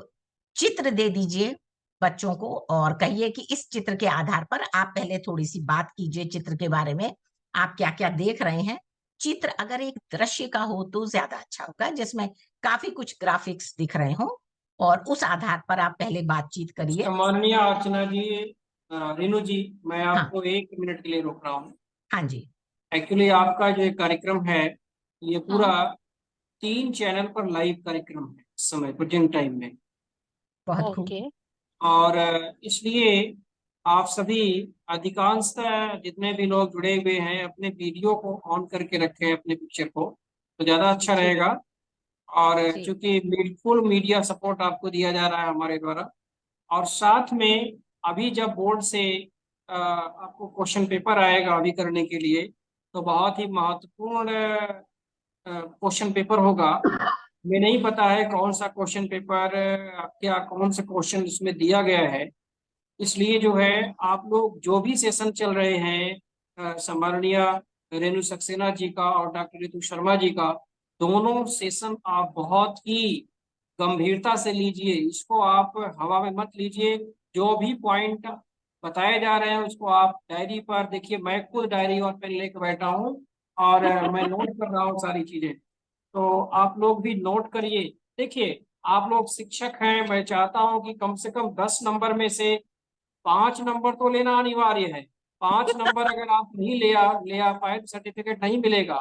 चित्र दे दीजिए बच्चों को और कहिए कि इस चित्र के आधार पर आप पहले थोड़ी सी बात कीजिए चित्र के बारे में, आप क्या क्या देख रहे हैं। चित्र अगर एक दृश्य का हो तो ज्यादा अच्छा होगा, जिसमें काफी कुछ ग्राफिक्स दिख रहे हो, और उस आधार पर आप पहले बातचीत करिए। माननीय अर्चना जी, रेणु जी, मैं हाँ। आपको 1 मिनट के लिए रोक रहा हूँ। हाँ जी। एक्चुअली आपका जो कार्यक्रम है ये पूरा हाँ। 3 चैनल पर लाइव कार्यक्रम है इस समय प्रेजेंट टाइम में, बहुत खूब। ओके। और इसलिए आप सभी अधिकांशतः जितने भी लोग जुड़े हुए हैं अपने वीडियो को ऑन करके रखें, अपने पिक्चर को, तो ज्यादा अच्छा जी रहेगा। और जी चूंकि फुल मीडिया सपोर्ट आपको दिया जा रहा है हमारे द्वारा, और साथ में अभी जब बोर्ड से आपको क्वेश्चन पेपर आएगा अभी करने के लिए, तो बहुत ही महत्वपूर्ण क्वेश्चन पेपर होगा। हमें नहीं पता है कौन सा क्वेश्चन पेपर, क्या कौन सा क्वेश्चन इसमें दिया गया है। इसलिए जो है आप लोग जो भी सेशन चल रहे हैं, सम्माननीय रेणु सक्सेना जी का और डॉक्टर रितु शर्मा जी का, दोनों सेशन आप बहुत ही गंभीरता से लीजिए। इसको आप हवा में मत लीजिए। जो भी पॉइंट बताए जा रहे हैं उसको आप डायरी पर देखिए। मैं खुद डायरी और पेन लेकर बैठा हूँ और मैं नोट कर रहा हूँ सारी चीजें। तो आप लोग भी नोट करिए। देखिए, आप लोग शिक्षक हैं, मैं चाहता हूं कि कम से कम 10 नंबर में से 5 नंबर तो लेना अनिवार्य है। 5 नंबर अगर आप नहीं ले आ पाए तो सर्टिफिकेट नहीं मिलेगा,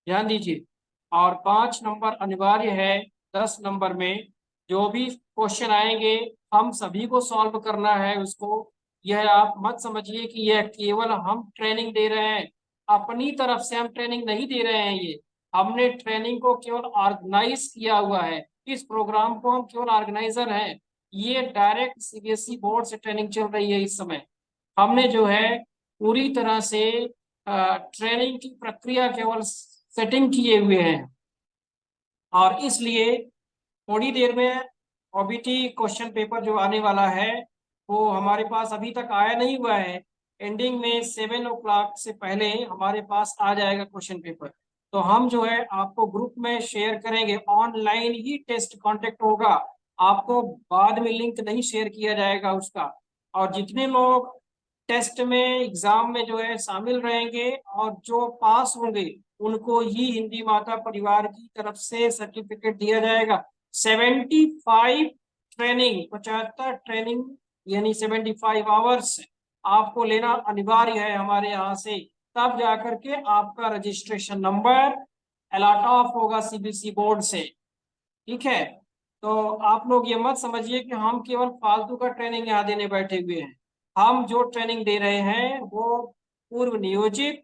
ध्यान दीजिए। और 5 नंबर अनिवार्य है। 10 नंबर में जो भी क्वेश्चन आएंगे हम सभी को सॉल्व करना है उसको। यह आप मत समझिए कि यह केवल हम ट्रेनिंग दे रहे हैं, अपनी तरफ से हम ट्रेनिंग नहीं दे रहे हैं। ये हमने ट्रेनिंग को केवल ऑर्गेनाइज किया हुआ है। इस प्रोग्राम को हम केवल ऑर्गेनाइजर हैं। ये डायरेक्ट सीबीएसई बोर्ड से ट्रेनिंग चल रही है इस समय। हमने जो है पूरी तरह से ट्रेनिंग की प्रक्रिया केवल सेटिंग किए हुए हैं, और इसलिए थोड़ी देर में ओबीटी क्वेश्चन पेपर जो आने वाला है वो हमारे पास अभी तक आया नहीं हुआ है। एंडिंग में 7 o'clock से पहले हमारे पास आ जाएगा क्वेश्चन पेपर। तो हम जो है आपको ग्रुप में शेयर करेंगे, ऑनलाइन ही टेस्ट कांटेक्ट होगा, आपको बाद में लिंक नहीं शेयर किया जाएगा उसका। और जितने लोग टेस्ट में एग्जाम में जो है शामिल रहेंगे और जो पास होंगे उनको ही हिंदी माता परिवार की तरफ से सर्टिफिकेट दिया जाएगा। 75 ट्रेनिंग, 75 ट्रेनिंग यानी 75 आवर्स आपको लेना अनिवार्य है हमारे यहाँ से। तब जाकर के आपका रजिस्ट्रेशन नंबर अलॉट ऑफ होगा सीबीएसई बोर्ड से, ठीक है। तो आप लोग ये मत समझिए कि हम केवल फालतू का ट्रेनिंग यहाँ देने बैठे हुए हैं। हम जो ट्रेनिंग दे रहे हैं वो पूर्व नियोजित,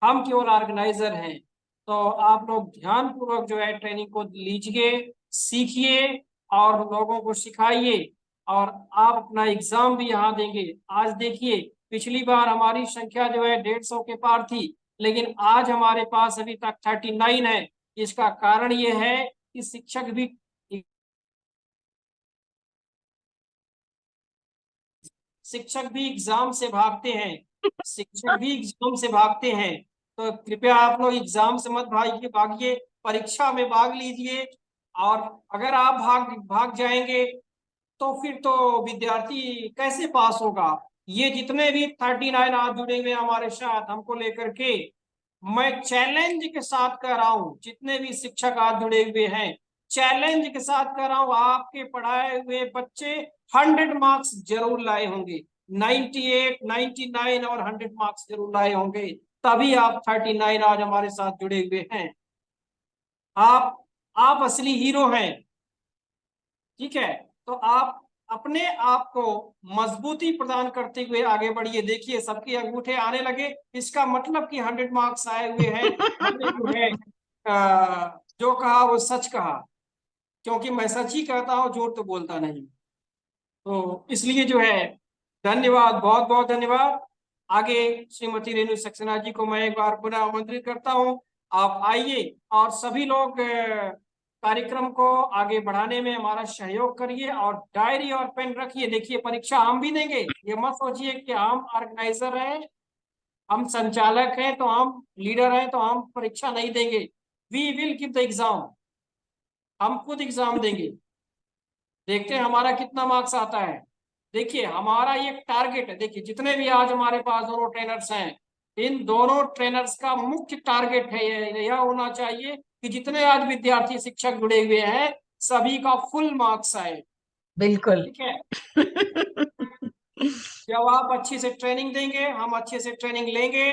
हम केवल ऑर्गेनाइजर हैं। तो आप लोग ध्यान पूर्वक जो है ट्रेनिंग को लीजिए, सीखिए और लोगों को सिखाइए, और आप अपना एग्जाम भी यहाँ देंगे। आज देखिए, पिछली बार हमारी संख्या जो है 150 के पार थी, लेकिन आज हमारे पास अभी तक 39 है। इसका कारण ये है कि शिक्षक भी एग्जाम से भागते हैं, शिक्षक भी एग्जाम से भागते हैं। तो कृपया आप लोग एग्जाम से मत भागिए, परीक्षा में भाग लीजिए। और अगर आप भाग जाएंगे तो फिर तो विद्यार्थी कैसे पास होगा। ये जितने भी 39 आज जुड़े हुए हमारे साथ हमको लेकर के, मैं चैलेंज के साथ कह रहा हूं, जितने भी शिक्षक आज जुड़े हुए हैं चैलेंज के साथ कह रहा हूं, आपके पढ़ाए हुए बच्चे 100 मार्क्स जरूर लाए होंगे। 98, 99 और 100 मार्क्स जरूर लाए होंगे, तभी आप 39 आज हमारे साथ जुड़े हुए हैं। आप असली हीरो हैं, ठीक है। तो आप अपने आप को मजबूती प्रदान करते हुए आगे बढ़िए। देखिए, सबके अंगूठे आने लगे, इसका मतलब कि 100 मार्क्स आए हुए हैं। हमने जो है जो कहा वो सच कहा, क्योंकि मैं सच ही कहता हूँ, झूठ तो बोलता नहीं। तो इसलिए जो है धन्यवाद, बहुत बहुत धन्यवाद। आगे श्रीमती रेणु सक्सेना जी को मैं एक बार पुनः आमंत्रित करता हूँ, आप आइए और सभी लोग कार्यक्रम को आगे बढ़ाने में हमारा सहयोग करिए और डायरी और पेन रखिए। देखिए, परीक्षा हम भी देंगे, ये मत सोचिए कि हम ऑर्गेनाइजर हैं, हम संचालक हैं, तो हम लीडर हैं तो हम परीक्षा नहीं देंगे। We will give the exam, हम खुद एग्जाम देंगे, देखते हैं हमारा कितना मार्क्स आता है। देखिए, हमारा ये टारगेट है। देखिए, जितने भी आज हमारे पास दोनों ट्रेनर्स हैं, इन दोनों ट्रेनर्स का मुख्य टारगेट है यह होना चाहिए कि जितने आज विद्यार्थी शिक्षक जुड़े हुए हैं सभी का फुल मार्क्स आए। बिल्कुल। ठीक है, जब आप अच्छी से ट्रेनिंग देंगे, हम अच्छे से ट्रेनिंग लेंगे,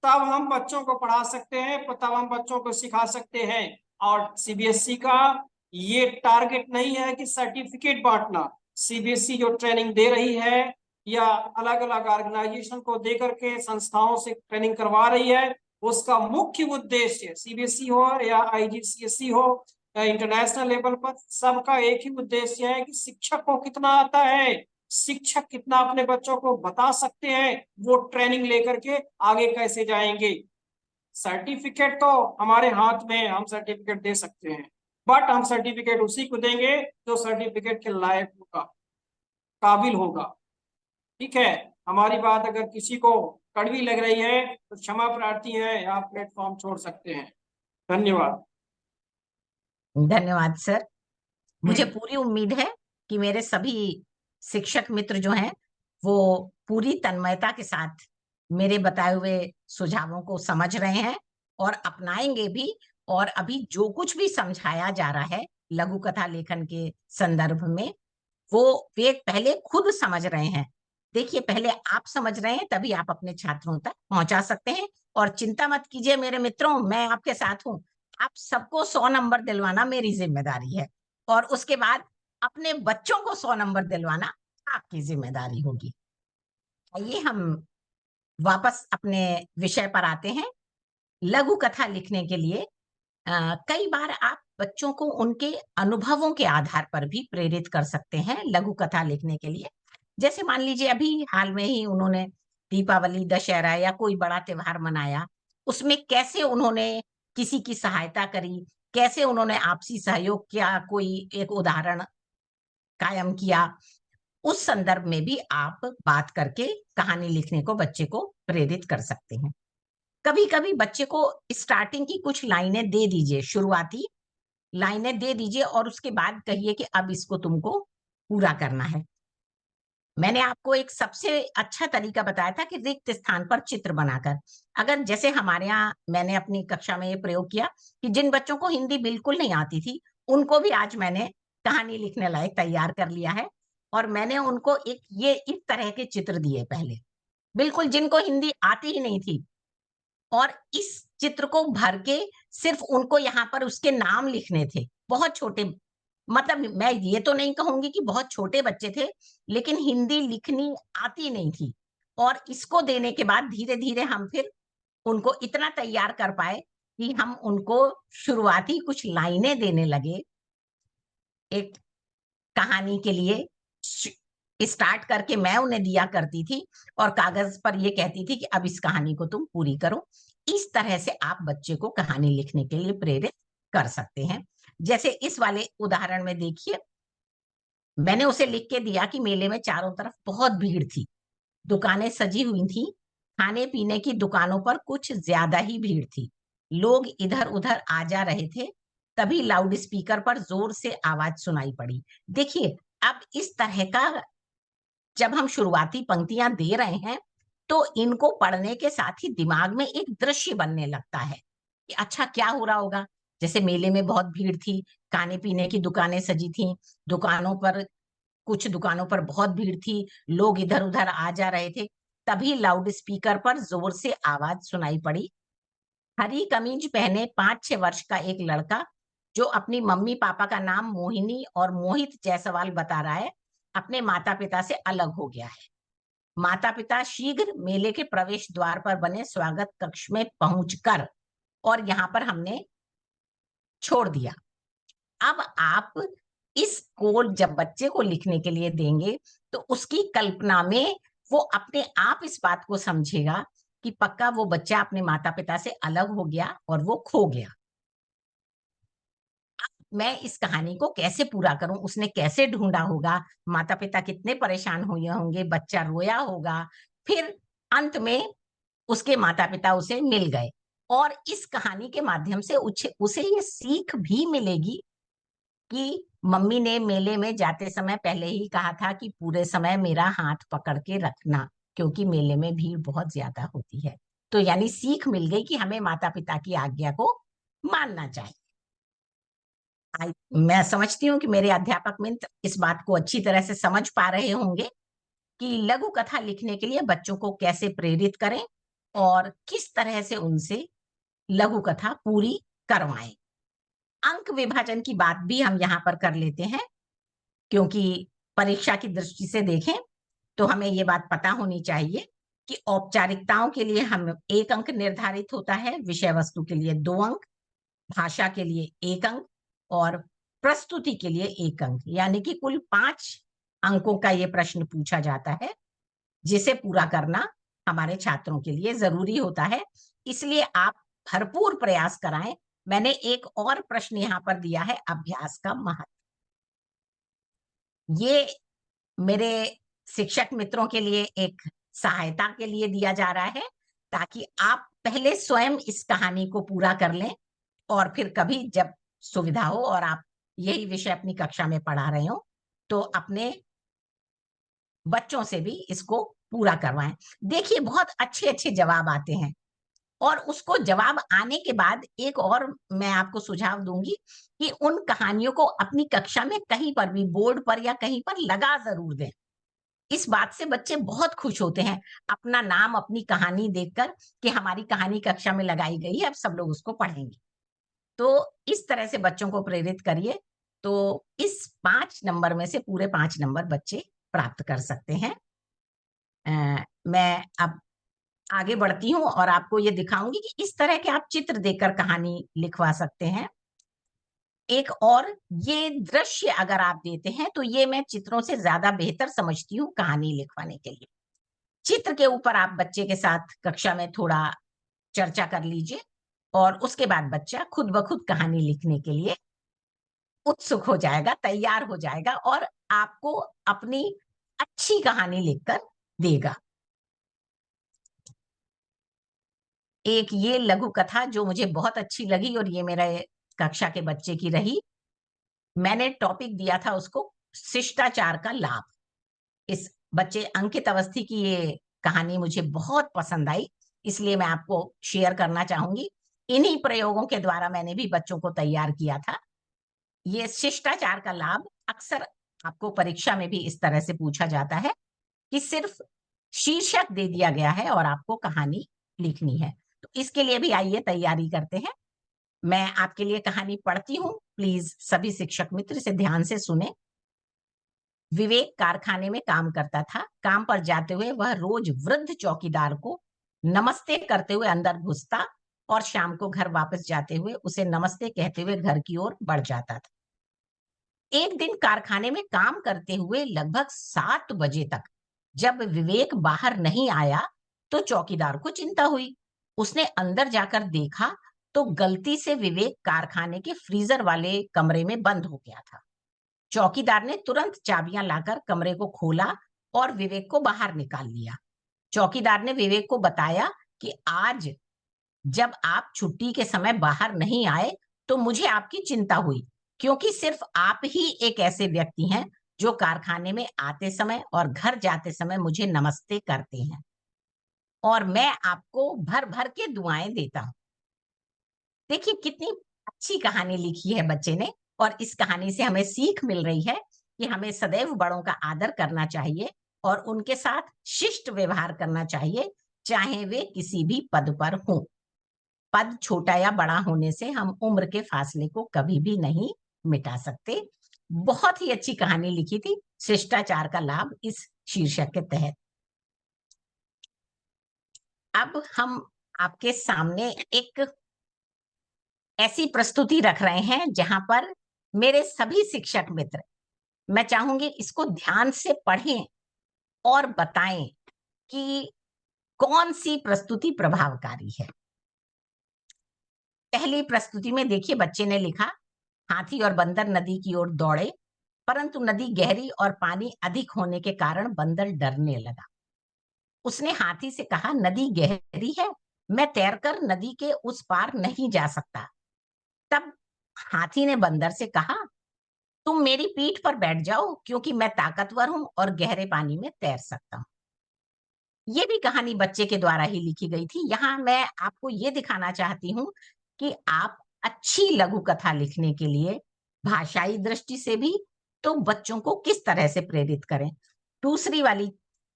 तब हम बच्चों को पढ़ा सकते हैं, तब हम बच्चों को सिखा सकते हैं। और सीबीएसई का ये टारगेट नहीं है कि सर्टिफिकेट बांटना। सीबीएसई जो ट्रेनिंग दे रही है या अलग अलग ऑर्गेनाइजेशन को दे करके संस्थाओं से ट्रेनिंग करवा रही है, उसका मुख्य उद्देश्य सीबीएसई हो या आईजीसीएसई हो, इंटरनेशनल लेवल पर सबका एक ही उद्देश्य है कि शिक्षक को कितना आता है, शिक्षक कितना अपने बच्चों को बता सकते हैं, वो ट्रेनिंग लेकर के आगे कैसे जाएंगे। सर्टिफिकेट तो हमारे हाथ में, हम सर्टिफिकेट दे सकते हैं, बट हम सर्टिफिकेट उसी को देंगे जो सर्टिफिकेट के लायक होगा, काबिल होगा। ठीक है, हमारी बात अगर किसी को कड़वी लग रही है तो क्षमा प्रार्थी है, आप प्लेटफॉर्म छोड़ सकते हैं। धन्यवाद। धन्यवाद सर। मुझे पूरी उम्मीद है कि मेरे सभी शिक्षक मित्र जो हैं वो पूरी तन्मयता के साथ मेरे बताए हुए सुझावों को समझ रहे हैं और अपनाएंगे भी। और अभी जो कुछ भी समझाया जा रहा है लघु कथा लेखन के संदर्भ में, वो वे पहले खुद समझ रहे हैं। देखिए, पहले आप समझ रहे हैं तभी आप अपने छात्रों तक पहुंचा सकते हैं। और चिंता मत कीजिए मेरे मित्रों, मैं आपके साथ हूं। आप सबको 100 नंबर दिलवाना मेरी जिम्मेदारी है और उसके बाद अपने बच्चों को 100 नंबर दिलवाना आपकी जिम्मेदारी होगी। आइए हम वापस अपने विषय पर आते हैं। लघु कथा लिखने के लिए कई बार आप बच्चों को उनके अनुभवों के आधार पर भी प्रेरित कर सकते हैं लघु कथा लिखने के लिए। जैसे मान लीजिए अभी हाल में ही उन्होंने दीपावली, दशहरा या कोई बड़ा त्योहार मनाया, उसमें कैसे उन्होंने किसी की सहायता करी, कैसे उन्होंने आपसी सहयोग किया, कोई एक उदाहरण कायम किया, उस संदर्भ में भी आप बात करके कहानी लिखने को बच्चे को प्रेरित कर सकते हैं। कभी कभी बच्चे को स्टार्टिंग की कुछ लाइनें दे दीजिए, शुरुआती लाइनें दे दीजिए और उसके बाद कहिए कि अब इसको तुमको पूरा करना है। मैंने आपको एक सबसे अच्छा तरीका बताया था कि रिक्त स्थान पर चित्र बनाकर, अगर जैसे हमारे यहाँ मैंने अपनी कक्षा में ये प्रयोग किया कि जिन बच्चों को हिंदी बिल्कुल नहीं आती थी उनको भी आज मैंने कहानी लिखने लायक तैयार कर लिया है। और मैंने उनको एक ये इस तरह के चित्र दिए पहले, बिल्कुल जिनको हिंदी आती ही नहीं थी, और इस चित्र को भर के सिर्फ उनको यहाँ पर उसके नाम लिखने थे। बहुत छोटे, मतलब मैं ये तो नहीं कहूंगी कि बहुत छोटे बच्चे थे, लेकिन हिंदी लिखनी आती नहीं थी। और इसको देने के बाद धीरे धीरे हम फिर उनको इतना तैयार कर पाए कि हम उनको शुरुआती कुछ लाइनें देने लगे एक कहानी के लिए। स्टार्ट करके मैं उन्हें दिया करती थी और कागज पर ये कहती थी कि अब इस कहानी को तुम पूरी करो। इस तरह से आप बच्चे को कहानी लिखने के लिए प्रेरित कर सकते हैं। जैसे इस वाले उदाहरण में देखिए, मैंने उसे लिख के दिया कि मेले में चारों तरफ बहुत भीड़ थी, दुकानें सजी हुई थी, खाने पीने की दुकानों पर कुछ ज्यादा ही भीड़ थी, लोग इधर उधर आ जा रहे थे। तभी लाउड स्पीकर पर जोर से आवाज सुनाई पड़ी। देखिए, अब इस तरह का जब हम शुरुआती पंक्तियां दे रहे हैं तो इनको पढ़ने के साथ ही दिमाग में एक दृश्य बनने लगता है कि अच्छा क्या हो रहा होगा। जैसे मेले में बहुत भीड़ थी, खाने पीने की दुकानें सजी थी, दुकानों पर कुछ दुकानों पर बहुत भीड़ थी, लोग इधर उधर आ जा रहे थे। तभी लाउड स्पीकर पर जोर से आवाज सुनाई पड़ी। हरी कमीज पहने 5-6 वर्ष का एक लड़का, जो अपनी मम्मी पापा का नाम मोहिनी और मोहित जायसवाल बता रहा है, अपने माता पिता से अलग हो गया है। माता पिता शीघ्र मेले के प्रवेश द्वार पर बने स्वागत कक्ष में पहुंचकर, और यहाँ पर हमने छोड़ दिया। अब आप इसको जब बच्चे को लिखने के लिए देंगे तो उसकी कल्पना में वो अपने आप इस बात को समझेगा कि पक्का वो बच्चा अपने माता पिता से अलग हो गया और वो खो गया। मैं इस कहानी को कैसे पूरा करूं, उसने कैसे ढूंढा होगा, माता पिता कितने परेशान हुए होंगे, बच्चा रोया होगा, फिर अंत में उसके माता पिता उसे मिल गए। और इस कहानी के माध्यम से उसे ये सीख भी मिलेगी कि मम्मी ने मेले में जाते समय पहले ही कहा था कि पूरे समय मेरा हाथ पकड़ के रखना, क्योंकि मेले में भीड़ बहुत ज्यादा होती है। तो यानी सीख मिल गई कि हमें माता पिता की आज्ञा को मानना चाहिए। मैं समझती हूँ कि मेरे अध्यापक मित्र इस बात को अच्छी तरह से समझ पा रहे होंगे कि लघु कथा लिखने के लिए बच्चों को कैसे प्रेरित करें और किस तरह से उनसे लघु कथा पूरी करवाएं। अंक विभाजन की बात भी हम यहाँ पर कर लेते हैं, क्योंकि परीक्षा की दृष्टि से देखें तो हमें ये बात पता होनी चाहिए कि औपचारिकताओं के लिए हम 1 अंक निर्धारित होता है, विषय वस्तु के लिए 2 अंक, भाषा के लिए 1 अंक और प्रस्तुति के लिए 1 अंक, यानी कि कुल 5 अंकों का ये प्रश्न पूछा जाता है, जिसे पूरा करना हमारे छात्रों के लिए जरूरी होता है। इसलिए आप भरपूर प्रयास कराएं। मैंने एक और प्रश्न यहाँ पर दिया है, अभ्यास का महत्व। ये मेरे शिक्षक मित्रों के लिए एक सहायता के लिए दिया जा रहा है, ताकि आप पहले स्वयं इस कहानी को पूरा कर लें और फिर कभी जब सुविधा हो और आप यही विषय अपनी कक्षा में पढ़ा रहे हो तो अपने बच्चों से भी इसको पूरा करवाएं। देखिए बहुत अच्छे अच्छे जवाब आते हैं, और उसको जवाब आने के बाद एक और मैं आपको सुझाव दूंगी कि उन कहानियों को अपनी कक्षा में कहीं पर भी, बोर्ड पर या कहीं पर लगा जरूर दें। इस बात से बच्चे बहुत खुश होते हैं, अपना नाम, अपनी कहानी देखकर कि हमारी कहानी कक्षा में लगाई गई है, अब सब लोग उसको पढ़ेंगे। तो इस तरह से बच्चों को प्रेरित करिए, तो इस 5 नंबर में से पूरे 5 नंबर बच्चे प्राप्त कर सकते हैं। मैं अब आगे बढ़ती हूँ और आपको ये दिखाऊंगी कि इस तरह के आप चित्र देखकर कहानी लिखवा सकते हैं। एक और ये दृश्य अगर आप देते हैं तो ये मैं चित्रों से ज्यादा बेहतर समझती हूँ कहानी लिखवाने के लिए। चित्र के ऊपर आप बच्चे के साथ कक्षा में थोड़ा चर्चा कर लीजिए और उसके बाद बच्चा खुद ब खुद कहानी लिखने के लिए उत्सुक हो जाएगा, तैयार हो जाएगा और आपको अपनी अच्छी कहानी लिखकर देगा। एक ये लघु कथा जो मुझे बहुत अच्छी लगी और ये मेरे कक्षा के बच्चे की रही, मैंने टॉपिक दिया था उसको शिष्टाचार का लाभ। इस बच्चे अंकित अवस्थी की ये कहानी मुझे बहुत पसंद आई, इसलिए मैं आपको शेयर करना चाहूंगी। इन्हीं प्रयोगों के द्वारा मैंने भी बच्चों को तैयार किया था। ये शिष्टाचार का लाभ अक्सर आपको परीक्षा में भी इस तरह से पूछा जाता है कि सिर्फ शीर्षक दे दिया गया है और आपको कहानी लिखनी है। तो इसके लिए भी आइए तैयारी करते हैं। मैं आपके लिए कहानी पढ़ती हूँ, प्लीज सभी शिक्षक मित्र इसे ध्यान से सुने। विवेक कारखाने में काम करता था। काम पर जाते हुए वह रोज वृद्ध चौकीदार को नमस्ते करते हुए अंदर घुसता और शाम को घर वापस जाते हुए उसे नमस्ते कहते हुए घर की ओर बढ़ जाता था। एक दिन कारखाने में काम करते हुए लगभग 7 बजे तक जब विवेक बाहर नहीं आया तो चौकीदार को चिंता हुई। उसने अंदर जाकर देखा तो गलती से विवेक कारखाने के फ्रीजर वाले कमरे में बंद हो गया था। चौकीदार ने तुरंत चाबियां लाकर कमरे को खोला और विवेक को बाहर निकाल लिया। चौकीदार ने विवेक को बताया कि आज जब आप छुट्टी के समय बाहर नहीं आए तो मुझे आपकी चिंता हुई, क्योंकि सिर्फ आप ही एक ऐसे व्यक्ति हैं जो कारखाने में आते समय और घर जाते समय मुझे नमस्ते करते हैं और मैं आपको भर भर के दुआएं देता हूं। देखिए कितनी अच्छी कहानी लिखी है बच्चे ने, और इस कहानी से हमें सीख मिल रही है कि हमें सदैव बड़ों का आदर करना चाहिए और उनके साथ शिष्ट व्यवहार करना चाहिए, चाहे वे किसी भी पद पर हों। पद छोटा या बड़ा होने से हम उम्र के फासले को कभी भी नहीं मिटा सकते। बहुत ही अच्छी कहानी लिखी थी, शिष्टाचार का लाभ, इस शीर्षक के तहत। अब हम आपके सामने एक ऐसी प्रस्तुति रख रहे हैं जहां पर मेरे सभी शिक्षक मित्र, मैं चाहूंगी इसको ध्यान से पढ़ें और बताएं कि कौन सी प्रस्तुति प्रभावकारी है। पहली प्रस्तुति में देखिए बच्चे ने लिखा, हाथी और बंदर नदी की ओर दौड़े, परंतु नदी गहरी और पानी अधिक होने के कारण बंदर डरने लगा। उसने हाथी से कहा, नदी गहरी है, मैं तैरकर नदी के उस पार नहीं जा सकता। तब हाथी ने बंदर से कहा, तुम मेरी पीठ पर बैठ जाओ, क्योंकि मैं ताकतवर हूं और गहरे पानी में तैर सकता हूं। ये भी कहानी बच्चे के द्वारा ही लिखी गई थी। यहाँ मैं आपको ये दिखाना चाहती हूँ कि आप अच्छी लघु कथा लिखने के लिए भाषाई दृष्टि से भी तो बच्चों को किस तरह से प्रेरित करें। दूसरी वाली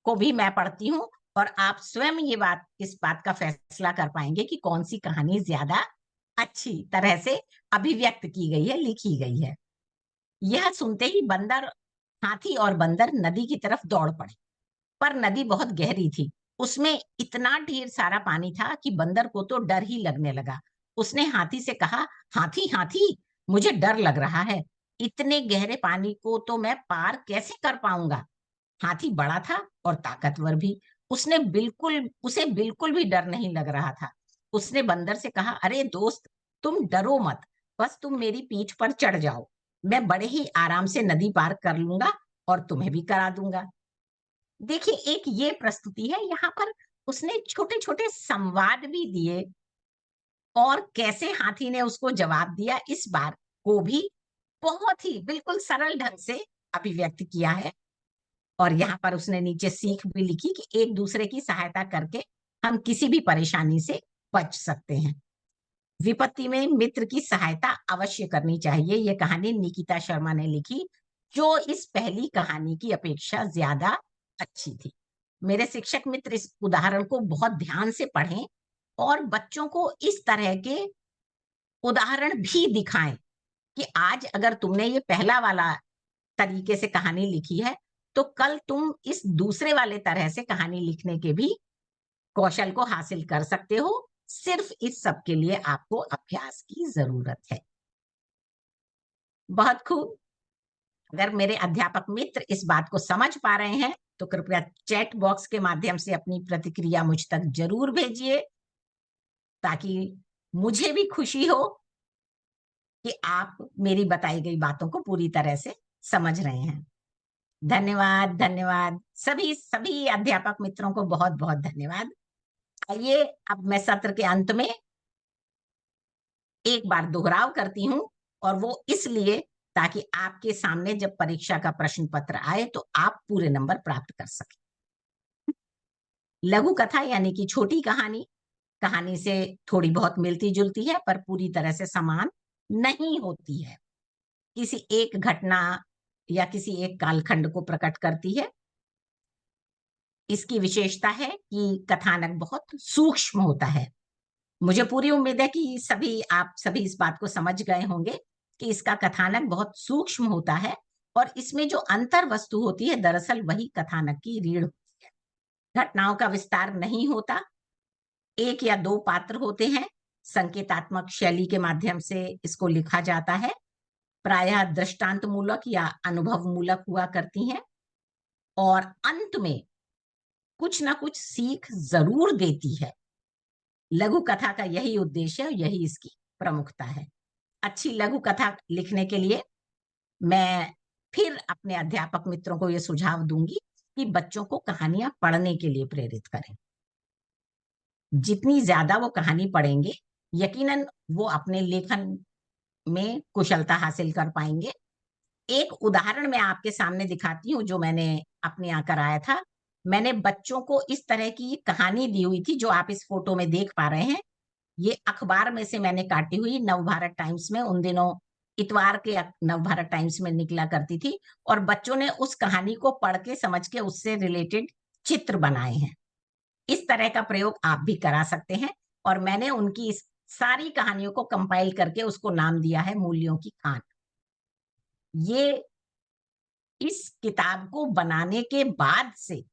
को भी मैं पढ़ती हूँ और आप स्वयं इस बात का फैसला कर पाएंगे कि कौन सी कहानी ज्यादा अच्छी तरह से अभिव्यक्त की गई है, लिखी गई है। यह सुनते ही हाथी और बंदर नदी की तरफ दौड़ पड़े, पर नदी बहुत गहरी थी। उसमें इतना ढेर सारा पानी था कि बंदर को तो डर ही लगने लगा। उसने हाथी से कहा, हाथी हाथी, मुझे डर लग रहा है, इतने गहरे पानी को तो मैं पार कैसे कर पाऊंगा। हाथी बड़ा था और ताकतवर भी। उसे बिल्कुल भी डर नहीं लग रहा था। उसने बंदर से कहा, अरे दोस्त, तुम डरो मत, बस तुम मेरी पीठ पर चढ़ जाओ, मैं बड़े ही आराम से नदी पार कर लूंगा और तुम्हें भी करा दूंगा। देखिए, एक ये प्रस्तुति है। यहाँ पर उसने छोटे छोटे संवाद भी दिए और कैसे हाथी ने उसको जवाब दिया, इस बार को भी बहुत ही बिल्कुल सरल ढंग से अभिव्यक्त किया है। और यहाँ पर उसने नीचे सीख भी लिखी कि एक दूसरे की सहायता करके हम किसी भी परेशानी से बच सकते हैं। विपत्ति में मित्र की सहायता अवश्य करनी चाहिए। ये कहानी निकिता शर्मा ने लिखी, जो इस पहली कहानी की अपेक्षा ज्यादा अच्छी थी। मेरे शिक्षक मित्र इस उदाहरण को बहुत ध्यान से पढ़ें और बच्चों को इस तरह के उदाहरण भी दिखाएं कि आज अगर तुमने ये पहला वाला तरीके से कहानी लिखी है, तो कल तुम इस दूसरे वाले तरह से कहानी लिखने के भी कौशल को हासिल कर सकते हो। सिर्फ इस सब के लिए आपको अभ्यास की जरूरत है। बहुत खूब। अगर मेरे अध्यापक मित्र इस बात को समझ पा रहे हैं तो कृपया चैट बॉक्स के माध्यम से अपनी प्रतिक्रिया मुझ तक जरूर भेजिए, ताकि मुझे भी खुशी हो कि आप मेरी बताई गई बातों को पूरी तरह से समझ रहे हैं। धन्यवाद, धन्यवाद सभी सभी अध्यापक मित्रों को बहुत बहुत धन्यवाद। आइए अब मैं सत्र के अंत में एक बार दोहराव करती हूं, और वो इसलिए ताकि आपके सामने जब परीक्षा का प्रश्न पत्र आए तो आप पूरे नंबर प्राप्त कर सकें। लघु कथा यानी कि छोटी कहानी कहानी से थोड़ी बहुत मिलती जुलती है, पर पूरी तरह से समान नहीं होती है। किसी एक घटना या किसी एक कालखंड को प्रकट करती है। इसकी विशेषता है कि कथानक बहुत सूक्ष्म होता है। मुझे पूरी उम्मीद है कि आप सभी इस बात को समझ गए होंगे कि इसका कथानक बहुत सूक्ष्म होता है, और इसमें जो अंतर वस्तु होती है दरअसल वही कथानक की रीढ़ होती है। घटनाओं का विस्तार नहीं होता, एक या दो पात्र होते हैं, संकेतात्मक शैली के माध्यम से इसको लिखा जाता है, प्रायः दृष्टांत मूलक या अनुभव मूलक हुआ करती हैं, और अंत में कुछ ना कुछ सीख जरूर देती है। लघु कथा का यही उद्देश्य है, यही इसकी प्रमुखता है। अच्छी लघु कथा लिखने के लिए मैं फिर अपने अध्यापक मित्रों को यह सुझाव दूंगी कि बच्चों को कहानियां पढ़ने के लिए प्रेरित करें। जितनी ज्यादा वो कहानी पढ़ेंगे, यकीनन वो अपने लेखन में कुशलता हासिल कर पाएंगे। एक उदाहरण मैं आपके सामने दिखाती हूँ जो मैंने अपने यहाँ कराया था। मैंने बच्चों को इस तरह की कहानी दी हुई थी जो आप इस फोटो में देख पा रहे हैं। ये अखबार में से मैंने काटी हुई नवभारत टाइम्स में, उन दिनों इतवार के नवभारत टाइम्स में निकला करती थी, और बच्चों ने उस कहानी को पढ़ के समझ के उससे रिलेटेड चित्र बनाए हैं। इस तरह का प्रयोग आप भी करा सकते हैं, और मैंने उनकी इस सारी कहानियों को कंपाइल करके उसको नाम दिया है मूल्यों की खान। ये इस किताब को बनाने के बाद से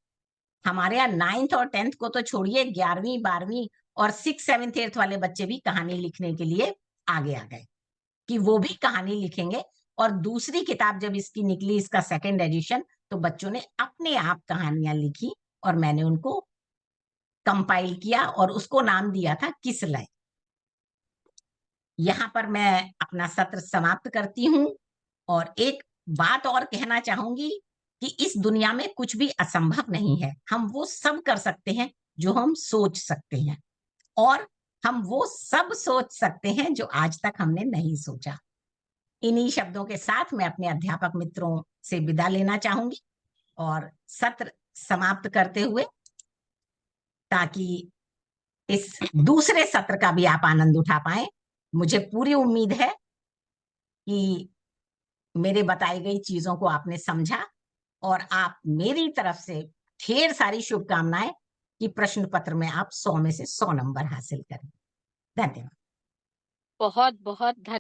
हमारे यहाँ 9th और 10th को तो छोड़िए, 11वीं 12वीं और 6th 7th 8th वाले बच्चे भी कहानी लिखने के लिए आगे आ गए कि वो भी कहानी लिखेंगे। और दूसरी किताब जब इसकी निकली, इसका 2nd एडिशन, तो बच्चों ने अपने आप कहानियां लिखी और मैंने उनको कंपाइल किया और उसको नाम दिया था किसलय। यहाँ पर मैं अपना सत्र समाप्त करती हूँ और एक बात और कहना चाहूंगी कि इस दुनिया में कुछ भी असंभव नहीं है। हम वो सब कर सकते हैं जो हम सोच सकते हैं, और हम वो सब सोच सकते हैं जो आज तक हमने नहीं सोचा। इन्हीं शब्दों के साथ मैं अपने अध्यापक मित्रों से विदा लेना चाहूंगी और सत्र समाप्त करते हुए, ताकि इस दूसरे सत्र का भी आप आनंद उठा पाए। मुझे पूरी उम्मीद है कि मेरे बताई गई चीजों को आपने समझा और आप मेरी तरफ से ढेर सारी शुभकामनाएं कि प्रश्न पत्र में आप 100 में से 100 नंबर हासिल करें। धन्यवाद। बहुत बहुत धन्यवाद।